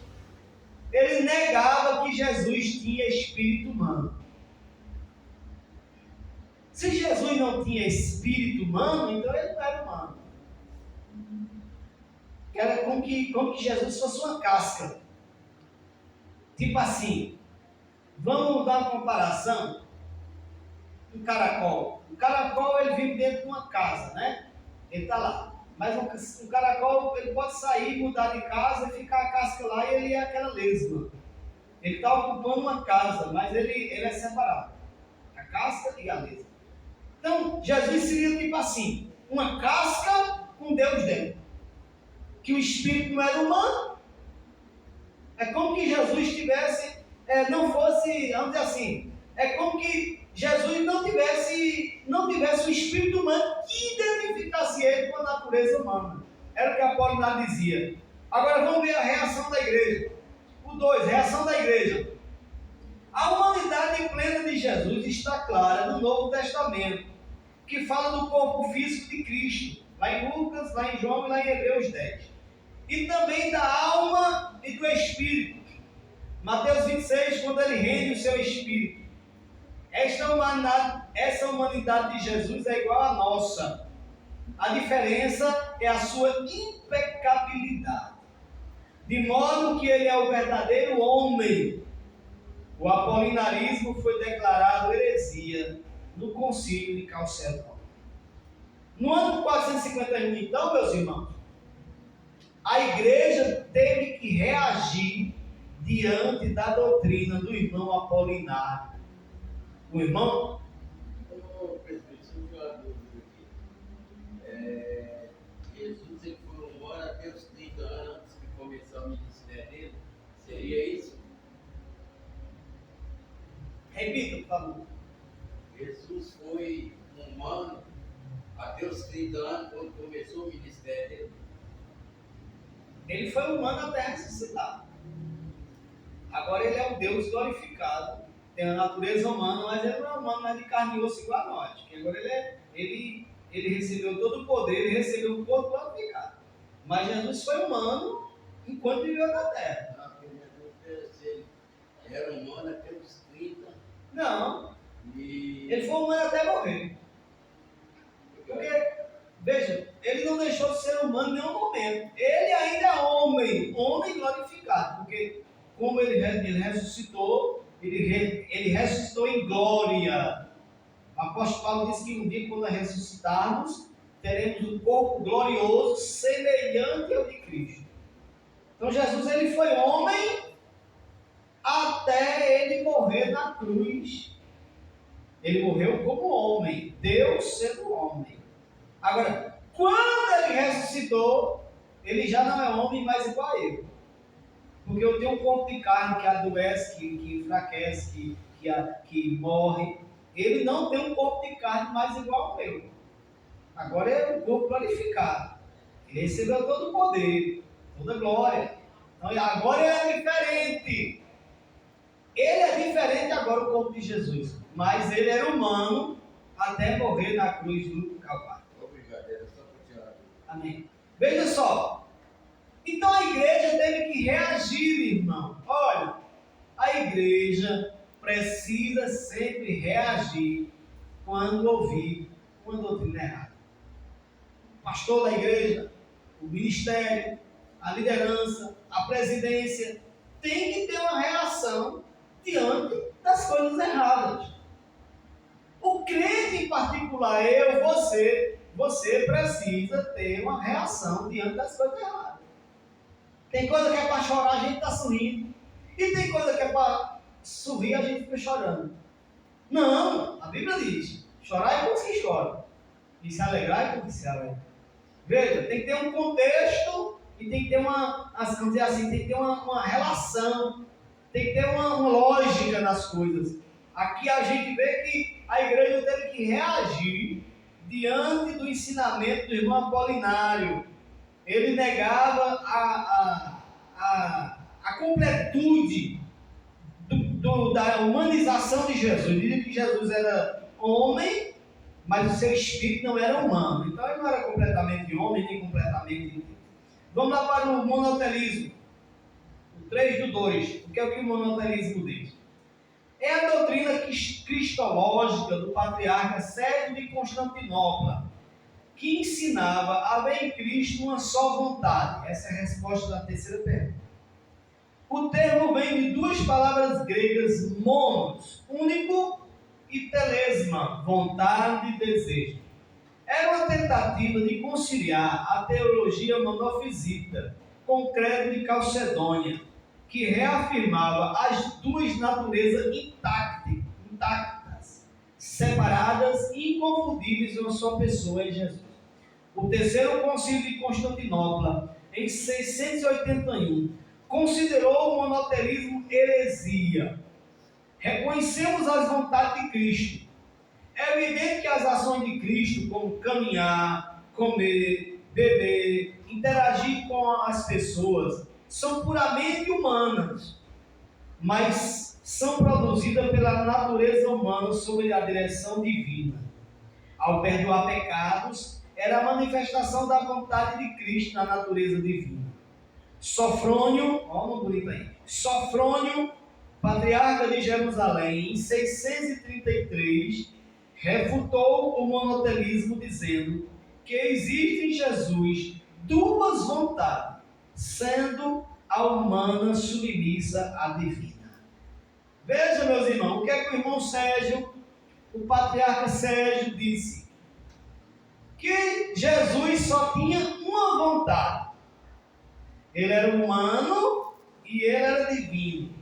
ele negava que Jesus tinha espírito humano. Se Jesus não tinha espírito humano, então ele não era humano. Era como que Jesus fosse uma casca. Tipo assim, vamos dar uma comparação. Um caracol. O caracol ele vive dentro de uma casa, né? Ele está lá. Mas um caracol ele pode sair, mudar de casa e ficar a casca lá e ele é aquela lesma. Ele está ocupando uma casa, mas ele é separado. A casca e a lesma. Então, Jesus seria tipo assim, uma casca com Deus dentro. Que o espírito não era humano. É como que Jesus tivesse, não fosse, vamos dizer assim, é como que Jesus não tivesse o espírito humano que identificasse ele com a natureza humana. Era o que Apolinário dizia. Agora vamos ver a reação da igreja. O 2, reação da igreja. A humanidade plena de Jesus está clara no Novo Testamento, que fala do corpo físico de Cristo, lá em Lucas, lá em João e lá em Hebreus 10. e também da alma e do espírito. Mateus 26, quando ele rende o seu espírito. Essa humanidade de Jesus é igual à nossa. A diferença é a sua impecabilidade. De modo que ele é o verdadeiro homem. O apolinarismo foi declarado heresia no concílio de Calcedônia. No ano 451, então, meus irmãos, a igreja teve que reagir diante da doutrina do irmão Apolinário. O irmão... Jesus ele foi embora até os 30 anos antes de começar o ministério dele. Seria isso? Repita, por favor. Jesus foi humano até os 30 anos quando começou o ministério dele. Ele foi humano até ressuscitar. Agora ele é um Deus glorificado. Tem a natureza humana, mas ele não é humano, mas de carne e osso igual a nós. Porque agora ele recebeu todo o poder, ele recebeu o corpo glorificado. Mas Jesus foi humano enquanto viveu na terra. Ele era humano até os 30. Não. E... Ele foi humano até morrer. Porque, veja, ele não deixou de ser humano em nenhum momento. Ele ainda é homem glorificado. Porque, como ele ressuscitou, ele ressuscitou em glória. O apóstolo Paulo disse que um dia, quando ressuscitarmos, teremos um corpo glorioso, semelhante ao de Cristo. Então, Jesus ele foi homem até ele morrer na cruz. Ele morreu como homem, Deus sendo homem. Agora, quando ele ressuscitou, ele já não é homem mais igual a eu. Porque eu tenho um corpo de carne que adoece, que enfraquece, que morre. Ele não tem um corpo de carne mais igual ao meu. Agora é um corpo glorificado. Ele recebeu todo o poder, toda a glória. Então agora é diferente. Ele é diferente agora, o corpo de Jesus. Mas ele era humano até morrer na cruz do Calvário. Obrigado, era só para tirar. Amém. Veja só. Então a igreja teve que reagir, irmão. Olha, a igreja precisa sempre reagir quando ouvir uma doutrina errada. O pastor da igreja, o ministério, a liderança, a presidência, tem que ter uma reação diante das coisas erradas. O crente em particular, você precisa ter uma reação diante das coisas erradas. Tem coisa que é para chorar, a gente está sorrindo. E tem coisa que é para sorrir, a gente fica chorando. Não, a Bíblia diz, chorar é com que chora. E se alegrar é com que se alegra. Veja, tem que ter um contexto e tem que ter vamos dizer assim, tem que ter uma relação, tem que ter uma lógica nas coisas. Aqui a gente vê que a igreja teve que reagir diante do ensinamento do irmão Apolinário. Ele negava a completude da humanização de Jesus. Ele dizia que Jesus era homem, mas o seu espírito não era humano. Então ele não era completamente homem, nem completamente Deus. Vamos lá para o monotelismo. O 3:2. O que é o monotelismo diz? É a doutrina cristológica do patriarca Sérgio de Constantinopla, que ensinava a haver em Cristo uma só vontade. Essa é a resposta da terceira pergunta. O termo vem de duas palavras gregas, monos, único, e telesma, vontade e desejo. Era uma tentativa de conciliar a teologia monofisita com o credo de Calcedônia, que reafirmava as duas naturezas intactas, separadas e inconfundíveis em uma só pessoa, em Jesus. O terceiro concílio de Constantinopla, em 681, considerou o monotelismo heresia. Reconhecemos as vontades de Cristo. É evidente que as ações de Cristo, como caminhar, comer, beber, interagir com as pessoas, são puramente humanas, mas são produzidas pela natureza humana sob a direção divina. Ao perdoar pecados, era a manifestação da vontade de Cristo na natureza divina. Sofrônio, olha o nome bonito aí, Sofrônio, patriarca de Jerusalém, em 633, refutou o monoteísmo dizendo que existe em Jesus duas vontades, sendo a humana submissa à divina. Veja, meus irmãos, o que é que o irmão Sérgio, o patriarca Sérgio, disse? Que Jesus só tinha uma vontade. Ele era humano e ele era divino.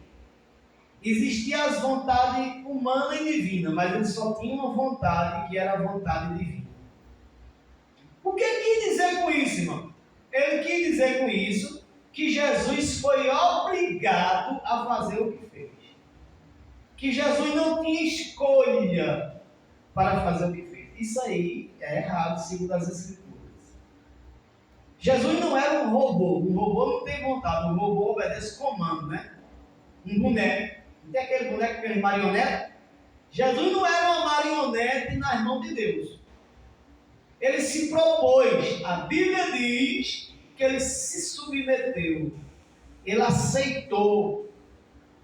Existiam as vontades humana e divina, mas ele só tinha uma vontade, que era a vontade divina. O que ele quis dizer com isso, irmão? Ele quis dizer com isso que Jesus foi obrigado a fazer o que fez. Que Jesus não tinha escolha para fazer o que fez. Isso aí é errado, segundo as Escrituras. Jesus não era um robô. Um robô não tem vontade. Um robô obedece comando, né? Um boneco. Não tem aquele boneco, aquele marionete? Jesus não era uma marionete nas mãos de Deus. Ele se propôs. A Bíblia diz que ele se submeteu. Ele aceitou.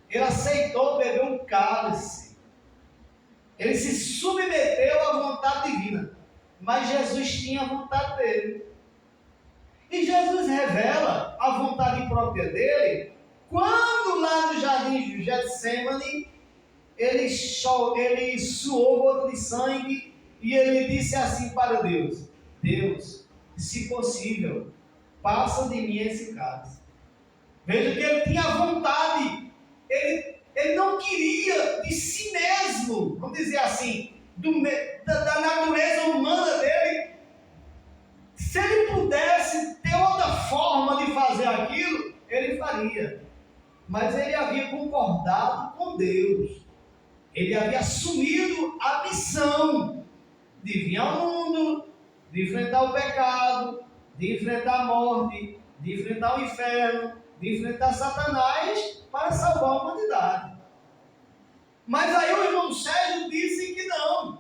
Ele aceitou beber um cálice. Ele se submeteu à vontade divina. Mas Jesus tinha a vontade dele. E Jesus revela a vontade própria dele quando lá no jardim de Getsêmani ele suou gota de sangue e ele disse assim para Deus: Deus, se possível, passa de mim esse cálice. Veja que ele tinha vontade, ele não queria de si mesmo, vamos dizer assim, da natureza humana dele. Se ele pudesse ter outra forma de fazer aquilo, ele faria. Mas ele havia concordado com Deus. Ele havia assumido a missão de vir ao mundo, de enfrentar o pecado, de enfrentar a morte, de enfrentar o inferno, de enfrentar Satanás para salvar a humanidade. Mas aí o irmão Sérgio disse que não,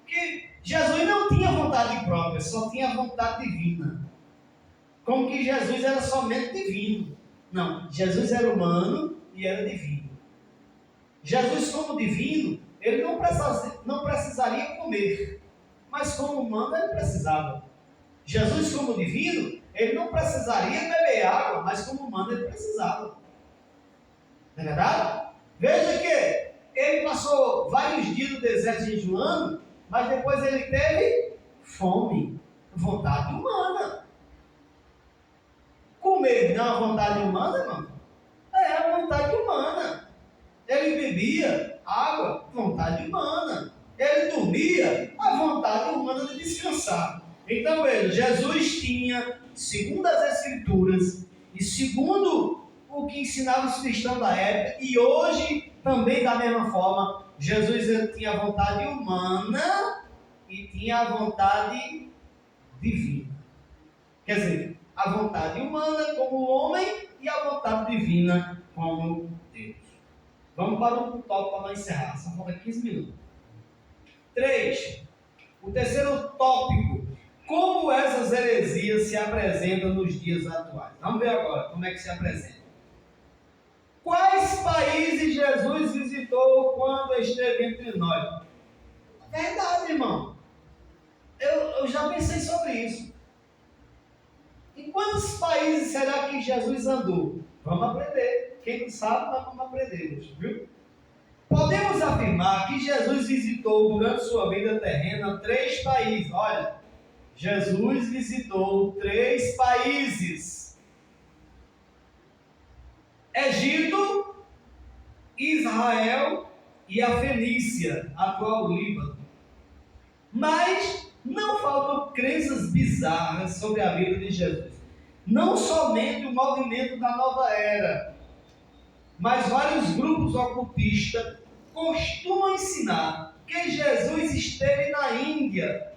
que Jesus não tinha vontade própria, só tinha vontade divina. Como que Jesus era somente divino. Não, Jesus era humano e era divino. Jesus, como divino, ele não precisaria comer, mas como humano ele precisava. Jesus, como divino, ele não precisaria beber água, mas como humano ele precisava. Não é verdade? Veja que ele passou vários dias no deserto jejuando, mas depois ele teve fome, vontade humana. Comer não é uma vontade humana, irmão? É a vontade humana. Ele bebia água, vontade humana. Ele dormia, a vontade humana de descansar. Então veja, Jesus tinha, segundo as Escrituras, e segundo o que ensinavam os cristãos da época, e hoje também da mesma forma, Jesus tinha a vontade humana e tinha a vontade divina. Quer dizer, a vontade humana como homem e a vontade divina como Deus. Vamos para o tópico para não encerrar, só falta 15 minutos. 3. O terceiro tópico. Como essas heresias se apresentam nos dias atuais? Vamos ver agora como é que se apresenta. Quais países Jesus visitou quando esteve entre nós? Verdade, irmão. Eu já pensei sobre isso. Em quantos países será que Jesus andou? Vamos aprender. Quem não sabe, nós vamos aprender, viu? Podemos afirmar que Jesus visitou durante sua vida terrena 3 países. Olha, Jesus visitou 3 países: Egito, Israel e a Fenícia, atual Líbano. Mas não faltam crenças bizarras sobre a vida de Jesus. Não somente o movimento da nova era, mas vários grupos ocultistas costumam ensinar que Jesus esteve na Índia.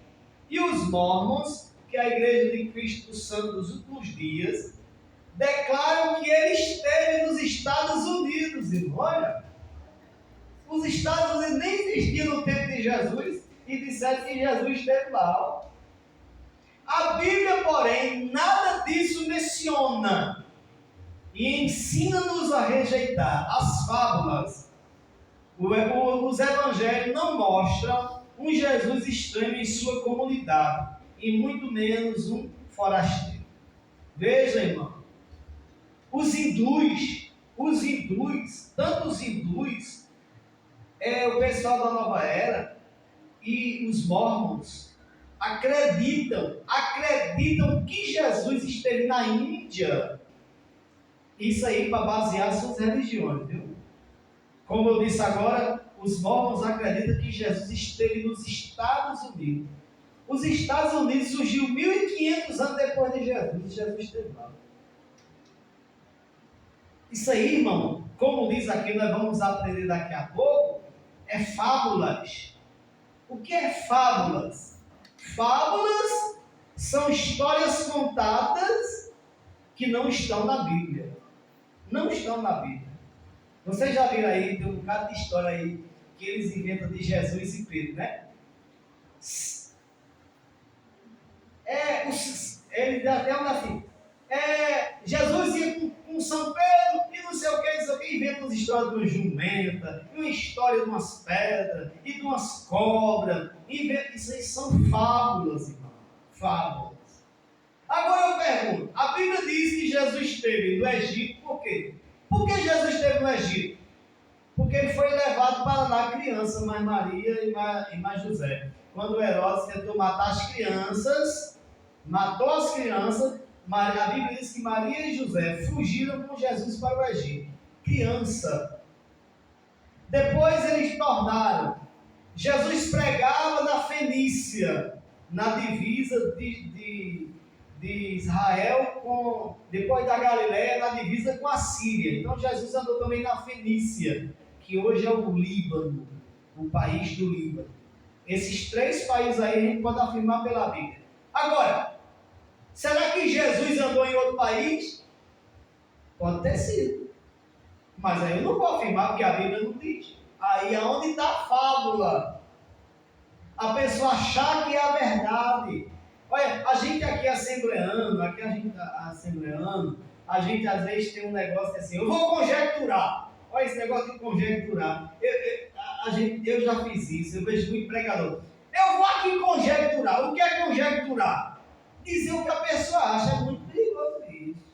E os mormons, que é a Igreja de Cristo Santo dos Últimos Dias, declaram que ele esteve nos Estados Unidos. E olha, os Estados Unidos nem existiam no tempo de Jesus e disseram que Jesus esteve lá. A Bíblia, porém, nada disso menciona. e ensina-nos a rejeitar as fábulas. Os evangelhos não mostram um Jesus estranho em sua comunidade, e muito menos um forasteiro. Veja, irmão, os hindus, tanto os hindus, o pessoal da nova era e os mormons acreditam que Jesus esteve na Índia. Isso aí para basear suas religiões, viu? Como eu disse agora, os mormons acreditam que Jesus esteve nos Estados Unidos. Os Estados Unidos surgiu 1500 anos depois de Jesus. Jesus esteve lá. Isso aí, irmão, como diz aqui, nós vamos aprender daqui a pouco, é fábulas. O que é fábulas? Fábulas são histórias contadas que não estão na Bíblia. Não estão na Bíblia. Vocês já viram aí, tem um bocado de história aí que eles inventam de Jesus e Pedro, né? Ele até anda assim. Jesus ia com São Pedro e não sei o que, inventa umas histórias de uma jumenta, e uma história de umas pedras, e de umas cobras. Isso aí são fábulas, irmão. Fábulas. Agora eu pergunto, a Bíblia diz que Jesus esteve no Egito, por quê? Por que Jesus esteve no Egito? Porque ele foi levado para lá criança, mais Maria e mais José. Quando Herodes tentou matar as crianças, matou as crianças, a Bíblia diz que Maria e José fugiram com Jesus para o Egito. Criança. Depois eles tornaram. Jesus pregava na Fenícia, na divisa de Israel, depois da Galiléia, na divisa com a Síria. Então Jesus andou também na Fenícia, que hoje é o Líbano, o país do Líbano. Esses 3 países aí a gente pode afirmar pela Bíblia. Agora, será que Jesus andou em outro país? Pode ter sido. Mas aí eu não vou afirmar, porque a Bíblia não diz. Aí é onde está a fábula. A pessoa achar que é a verdade. Olha, a gente aqui assembleano, a gente às vezes tem um negócio assim, eu vou conjecturar. Olha esse negócio de conjecturar. Eu já fiz isso, eu vejo muito pregador. Eu vou aqui conjecturar. O que é conjecturar? Dizer o que a pessoa acha, é muito perigoso isso.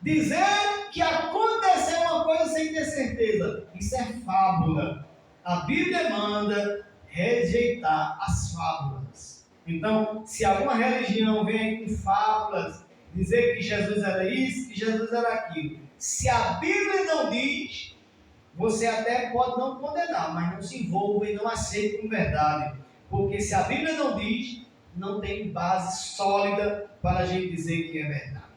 Dizer que aconteceu uma coisa sem ter certeza, isso é fábula. A Bíblia manda rejeitar as fábulas. Então, se alguma religião vem com fábulas, dizer que Jesus era isso, que Jesus era aquilo, se a Bíblia não diz, você até pode não condenar, mas não se envolva e não aceite como verdade. Porque se a Bíblia não diz, não tem base sólida para a gente dizer que é verdade.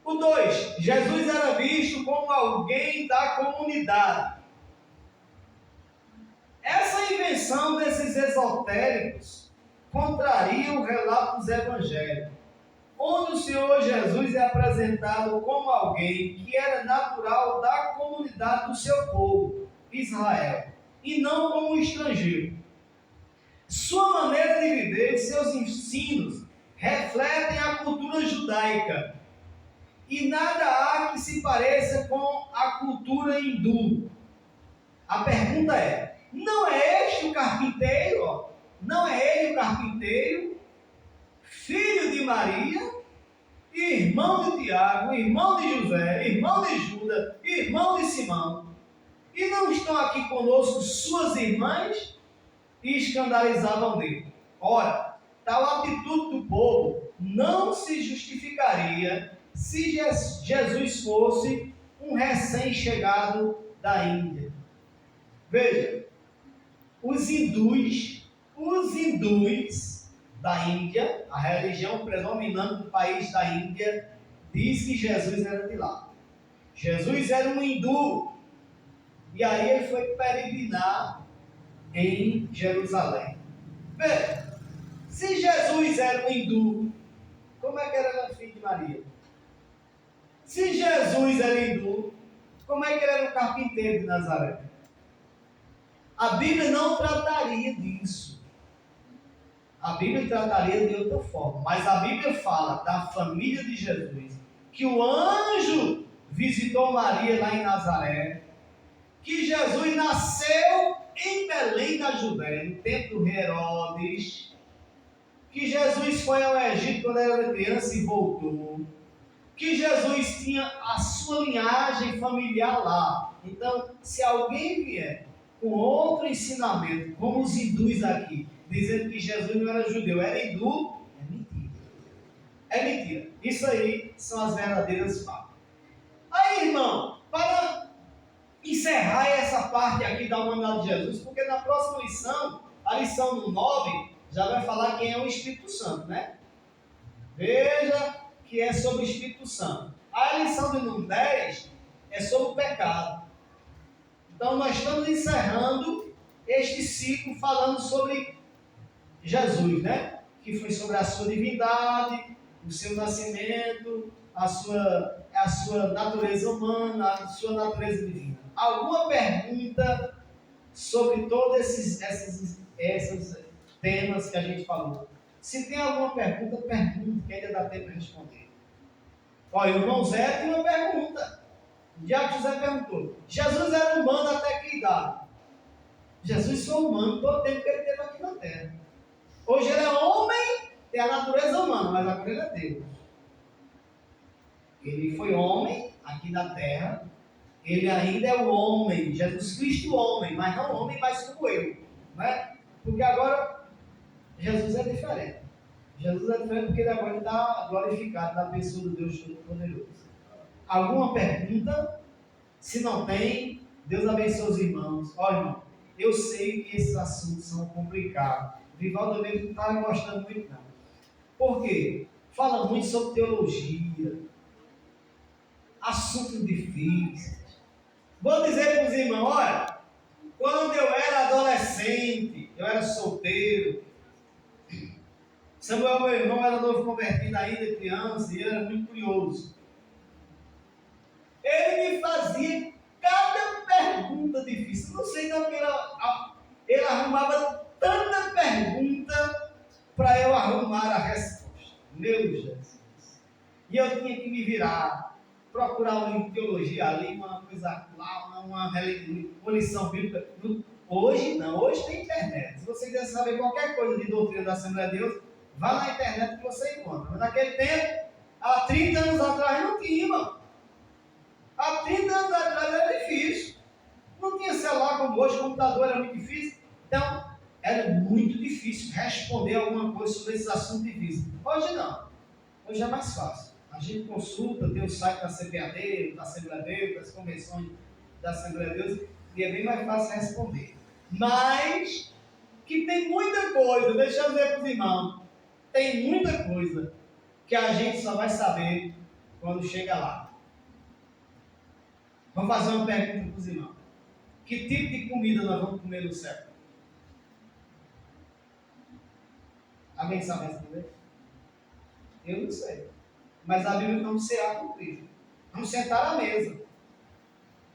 O 2, Jesus era visto como alguém da comunidade. Essa invenção desses esotéricos contraria o relato dos evangelhos, onde o Senhor Jesus é apresentado como alguém que era natural da comunidade do seu povo, Israel, e não como um estrangeiro. Sua maneira de viver e seus ensinos refletem a cultura judaica, e nada há que se pareça com a cultura hindu. A pergunta é, não é este o carpinteiro? Não é ele o carpinteiro, filho de Maria, irmão de Tiago, irmão de José, irmão de Judas, irmão de Simão? E não estão aqui conosco suas irmãs? E escandalizavam dele. Ora, tal atitude do povo não se justificaria se Jesus fosse um recém-chegado da Índia. Veja, os hindus da Índia, a religião predominante do país da Índia, diz que Jesus era de lá. Jesus era um hindu, e aí ele foi peregrinar em Jerusalém. Veja, se Jesus era um hindu, como é que era filho de Maria? Se Jesus era hindu, como é que ele era o carpinteiro de Nazaré? A Bíblia não trataria disso. A Bíblia trataria de outra forma. Mas a Bíblia fala da família de Jesus, que o anjo visitou Maria lá em Nazaré, que Jesus nasceu em Belém da Judéia, no tempo do Herodes, que Jesus foi ao Egito quando era criança e voltou, que Jesus tinha a sua linhagem familiar lá. Então, se alguém vier com outro ensinamento, como os hindus aqui, dizendo que Jesus não era judeu, era hindu, é mentira. É mentira. Isso aí são as verdadeiras falas. Aí, irmão, para encerrar essa parte aqui da humanidade de Jesus, porque na próxima lição, a lição no 9, já vai falar quem é o Espírito Santo, né? Veja que é sobre o Espírito Santo. A lição do número 10 é sobre o pecado. Então nós estamos encerrando este ciclo falando sobre Jesus, né? Que foi sobre a sua divindade, o seu nascimento, a sua natureza humana, a sua natureza divina. Alguma pergunta sobre todos esses temas que a gente falou? Se tem alguma pergunta, pergunte, que ainda dá tempo de responder. Olha, o irmão Zé tem uma pergunta. O diabo José perguntou: Jesus era humano até que idade? Jesus foi humano todo o tempo que ele esteve aqui na terra. Hoje ele é homem, tem a natureza humana, mas agora ele é Deus. Ele foi homem aqui na terra, ele ainda é o homem, Jesus Cristo homem, mas não homem mais como eu, né? Porque agora Jesus é diferente. Jesus é diferente porque ele agora está glorificado na pessoa do Deus Todo-Poderoso. Alguma pergunta? Se não tem, Deus abençoe os irmãos. Olha, irmão, eu sei que esses assuntos são complicados. Vivaldo mesmo não está gostando muito, não. Por quê? Fala muito sobre teologia, assuntos difíceis. Vou dizer para os irmãos, olha, quando eu era adolescente, eu era solteiro, Samuel, meu irmão, era novo convertido ainda, criança, e ele era muito curioso. Ele me fazia cada pergunta difícil. Não sei não que ele arrumava tanta pergunta para eu arrumar a resposta. Meu Jesus. E eu tinha que me virar, procurar um livro de teologia ali, uma coisa lá, uma lição bíblica. Hoje não, hoje tem internet. Se você quiser saber qualquer coisa de doutrina da Assembleia de Deus, vá na internet que você encontra. Mas naquele tempo, há 30 anos atrás, não tinha, irmão. Há 30 anos atrás era difícil. Não tinha celular como hoje, computador era muito difícil. Então, era muito difícil responder alguma coisa sobre esses assuntos difíceis. Hoje não. Hoje é mais fácil. A gente consulta, tem o site da CPAD, da Assembleia de Deus, das convenções da Assembleia de Deus, e é bem mais fácil responder. Mas, que tem muita coisa, deixa eu dizer para os irmãos, tem muita coisa que a gente só vai saber quando chega lá. Vamos fazer uma pergunta para os irmãos. Que tipo de comida nós vamos comer no céu? Alguém sabe responder? Eu não sei. Mas a Bíblia não será cumprida. Vamos sentar à mesa.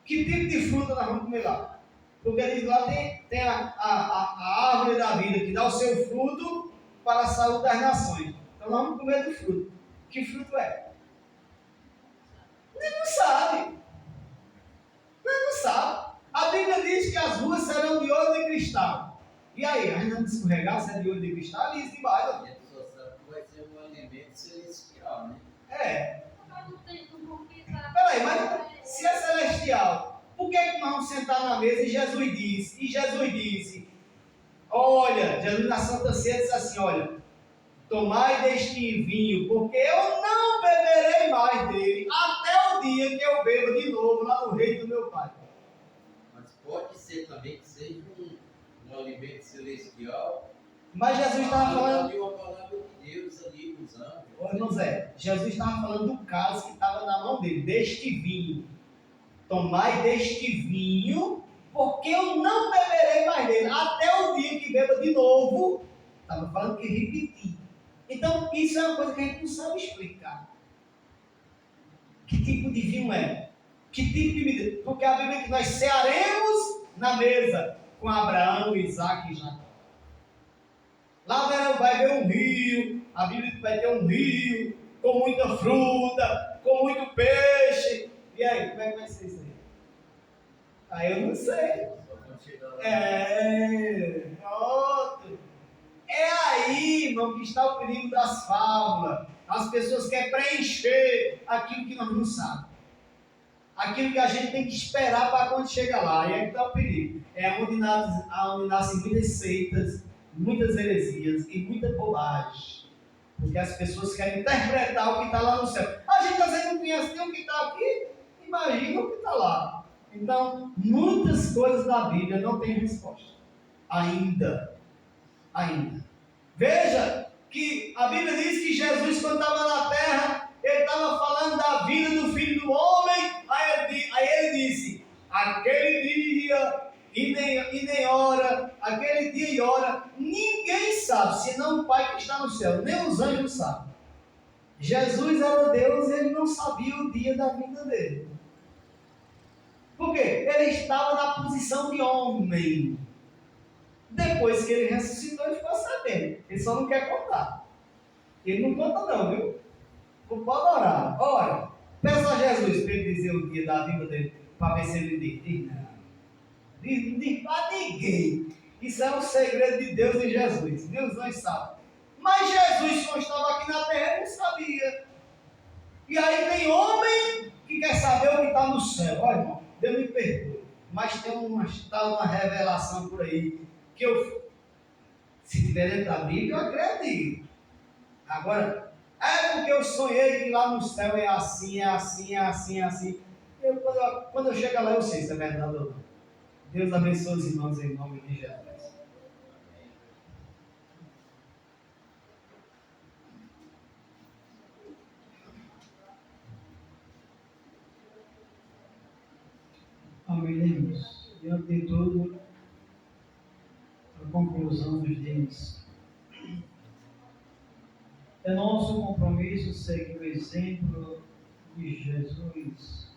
Que tipo de fruta nós vamos comer lá? Porque diz lá tem a árvore da vida que dá o seu fruto para a saúde das nações. Então nós vamos comer do fruto. Que fruto é? Não sabe. Não sabe. A Bíblia diz que as ruas serão de ouro e cristal. E aí, a gente não escorregar se é de ouro e cristal, e isso embaixo. A pessoa sabe que vai ser um alimento celestial, né? É. Peraí, mas se é celestial, por que nós vamos sentar na mesa e Jesus disse, olha, Jesus na Santa Ceia disse assim, olha, tomai deste vinho, porque eu não beberei mais dele, até o dia que eu bebo de novo lá no reino do meu Pai. Mas pode ser também que seja um alimento celestial. Mas Jesus estava falando... uma palavra de Deus ali usando. Ô, irmão Zé, Jesus estava falando do cálice que estava na mão dele, deste vinho. Tomai deste vinho, porque eu não beberei mais dele, até o dia que beba de novo. Estava falando que repetir. Então, isso é uma coisa que a gente não sabe explicar. Que tipo de vinho é? Que tipo de medida? Porque a Bíblia diz que nós cearemos na mesa com Abraão, Isaac e Jacó. Lá vai ver um rio, a Bíblia diz que vai ter um rio com muita fruta, com muito peixe. E aí, como é que vai ser isso aí? Aí eu não sei. Só quando chegar lá. Pronto. É aí, irmão, que está o perigo das fábulas. As pessoas querem preencher aquilo que nós não sabemos. Aquilo que a gente tem que esperar para quando chega lá. E aí que está o perigo. É onde nascem muitas seitas, muitas heresias e muita bobagem. Porque as pessoas querem interpretar o que está lá no céu. A gente às vezes não conhece nem o que está aqui, imagina o que está lá. Então, muitas coisas da Bíblia não têm resposta. Ainda. Veja que a Bíblia diz que Jesus, quando estava na terra, ele estava falando da vida do Filho do Homem. Aí ele disse: aquele dia e nem hora, aquele dia e hora, ninguém sabe, senão o Pai que está no céu, nem os anjos sabem. Jesus era Deus e ele não sabia o dia da vinda dele. Por quê? Ele estava na posição de homem. Depois que ele ressuscitou, ele ficou sabendo. Ele só não quer contar. Ele não conta não, viu? Não pode orar. Ora, peça a Jesus para ele dizer o dia da vida dele, para ver se ele diz. Não diz para ninguém. Isso é um segredo de Deus e Jesus. Deus não sabe. Mas Jesus, quando estava aqui na terra, ele não sabia. E aí tem homem que quer saber o que está no céu. Olha, irmão, Deus me perdoe. Mas tem uma revelação por aí que se tiver dentro da Bíblia, eu acredito. Agora, é porque eu sonhei que lá no céu é assim. Quando eu chegar lá, eu sei se é verdade ou não. Deus abençoe os irmãos em nome de Jesus. Amém, irmãos. Diante de tudo, a conclusão nos diz: é nosso compromisso seguir o exemplo de Jesus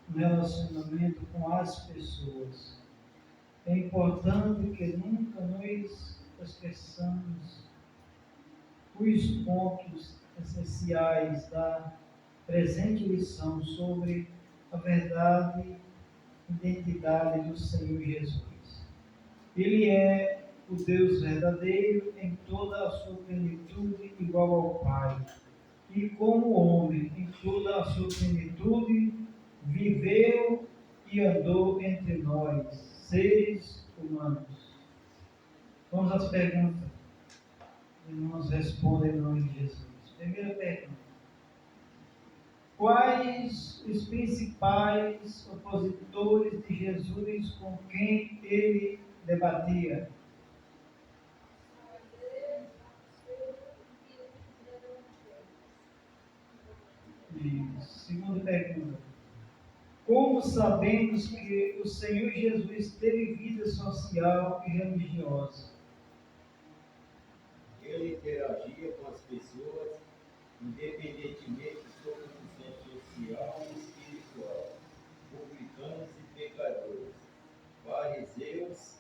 no relacionamento com as pessoas. É importante que nunca nos esqueçamos os pontos essenciais da presente lição sobre a verdade e identidade do Senhor Jesus. Ele é o Deus verdadeiro em toda a sua plenitude, igual ao Pai. E como homem, em toda a sua plenitude, viveu e andou entre nós, seres humanos. Vamos às perguntas. Irmãos, respondem em nome de Jesus. Primeira pergunta: quais os principais opositores de Jesus com quem ele debatia? Segunda pergunta: como sabemos que o Senhor Jesus teve vida social e religiosa? Ele interagia com as pessoas, independentemente de sua condição social e espiritual, publicanos e pecadores, fariseus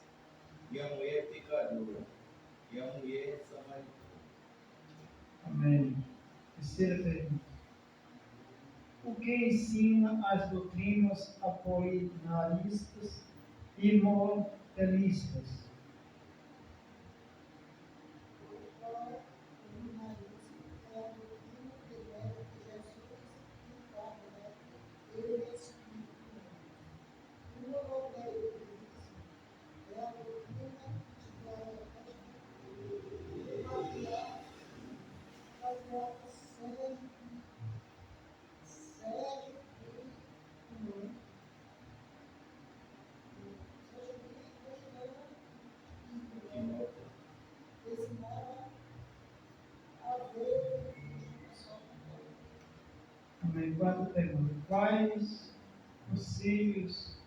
e a mulher pecadora, e a mulher samaritana. Amém. Terceira pergunta: o que ensina as doutrinas apolinaristas e monoteístas? Amém. Quarta pergunta: quais concílios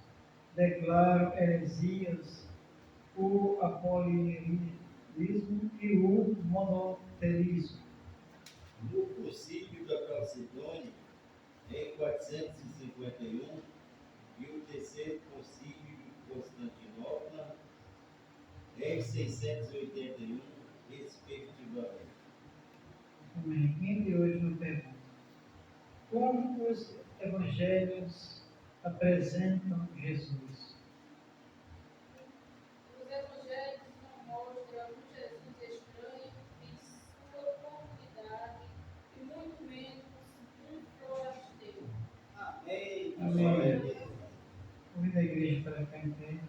declaram heresias, o apolinarismo e o monoteísmo? No concílio da Calcedônia, em 451, e o terceiro concílio de Constantinopla, em 681, respectivamente. Amém. Quinta e última pergunta: Como os evangelhos apresentam Jesus? Os evangelhos não mostram um Jesus estranho em sua comunidade e muito menos um forasteiro. Amém. Amém. Convido a igreja para cá em pé.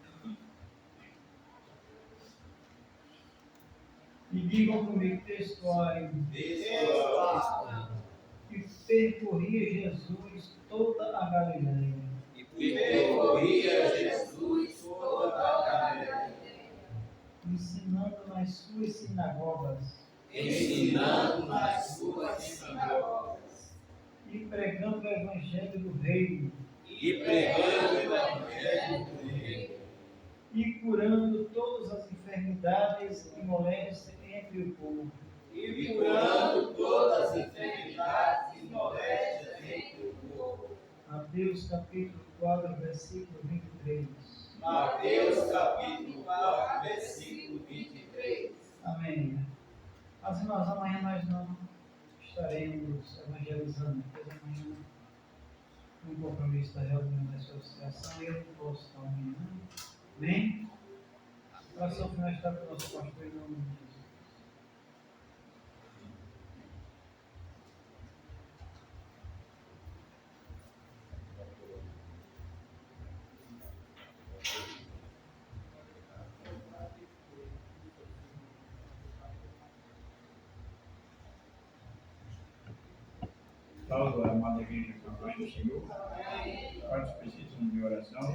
E digam comigo textuais. E percorria Jesus toda a Galileia, E percorria Jesus toda a Galileia, ensinando nas suas sinagogas ensinando nas suas sinagogas e pregando o evangelho do reino e pregando o evangelho do reino e curando todas as enfermidades e moléstias entre o povo. e curando todas as enfermidades e moléstias entre o povo. Mateus capítulo 4, versículo 23. Mateus capítulo 4, versículo 23. Amém. Mas irmãos, amanhã nós não estaremos evangelizando, pois amanhã um compromisso da reunião da associação e eu não posso estar amanhã. Amém? Oração final está com o nosso pastor em nome de Jesus. Paulo, a amada igreja com a paz do Senhor. Quantos precisam de oração?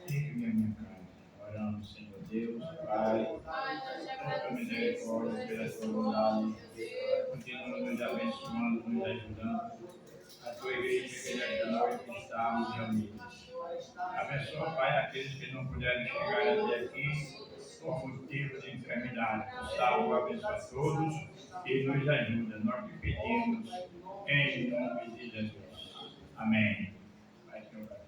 Fique na minha casa, orando, Senhor Deus, Pai, pela tua misericórdia, pela tua bondade, continua nos abençoando, nos ajudando. A tua igreja que nesta noite estamos reunidos. Abençoa, Pai, aqueles que não puderam chegar até aqui por motivo de enfermidade. Salve, abençoa todos e nos ajuda. Nós te pedimos em nome de Jesus. Amém. Vai, Senhor.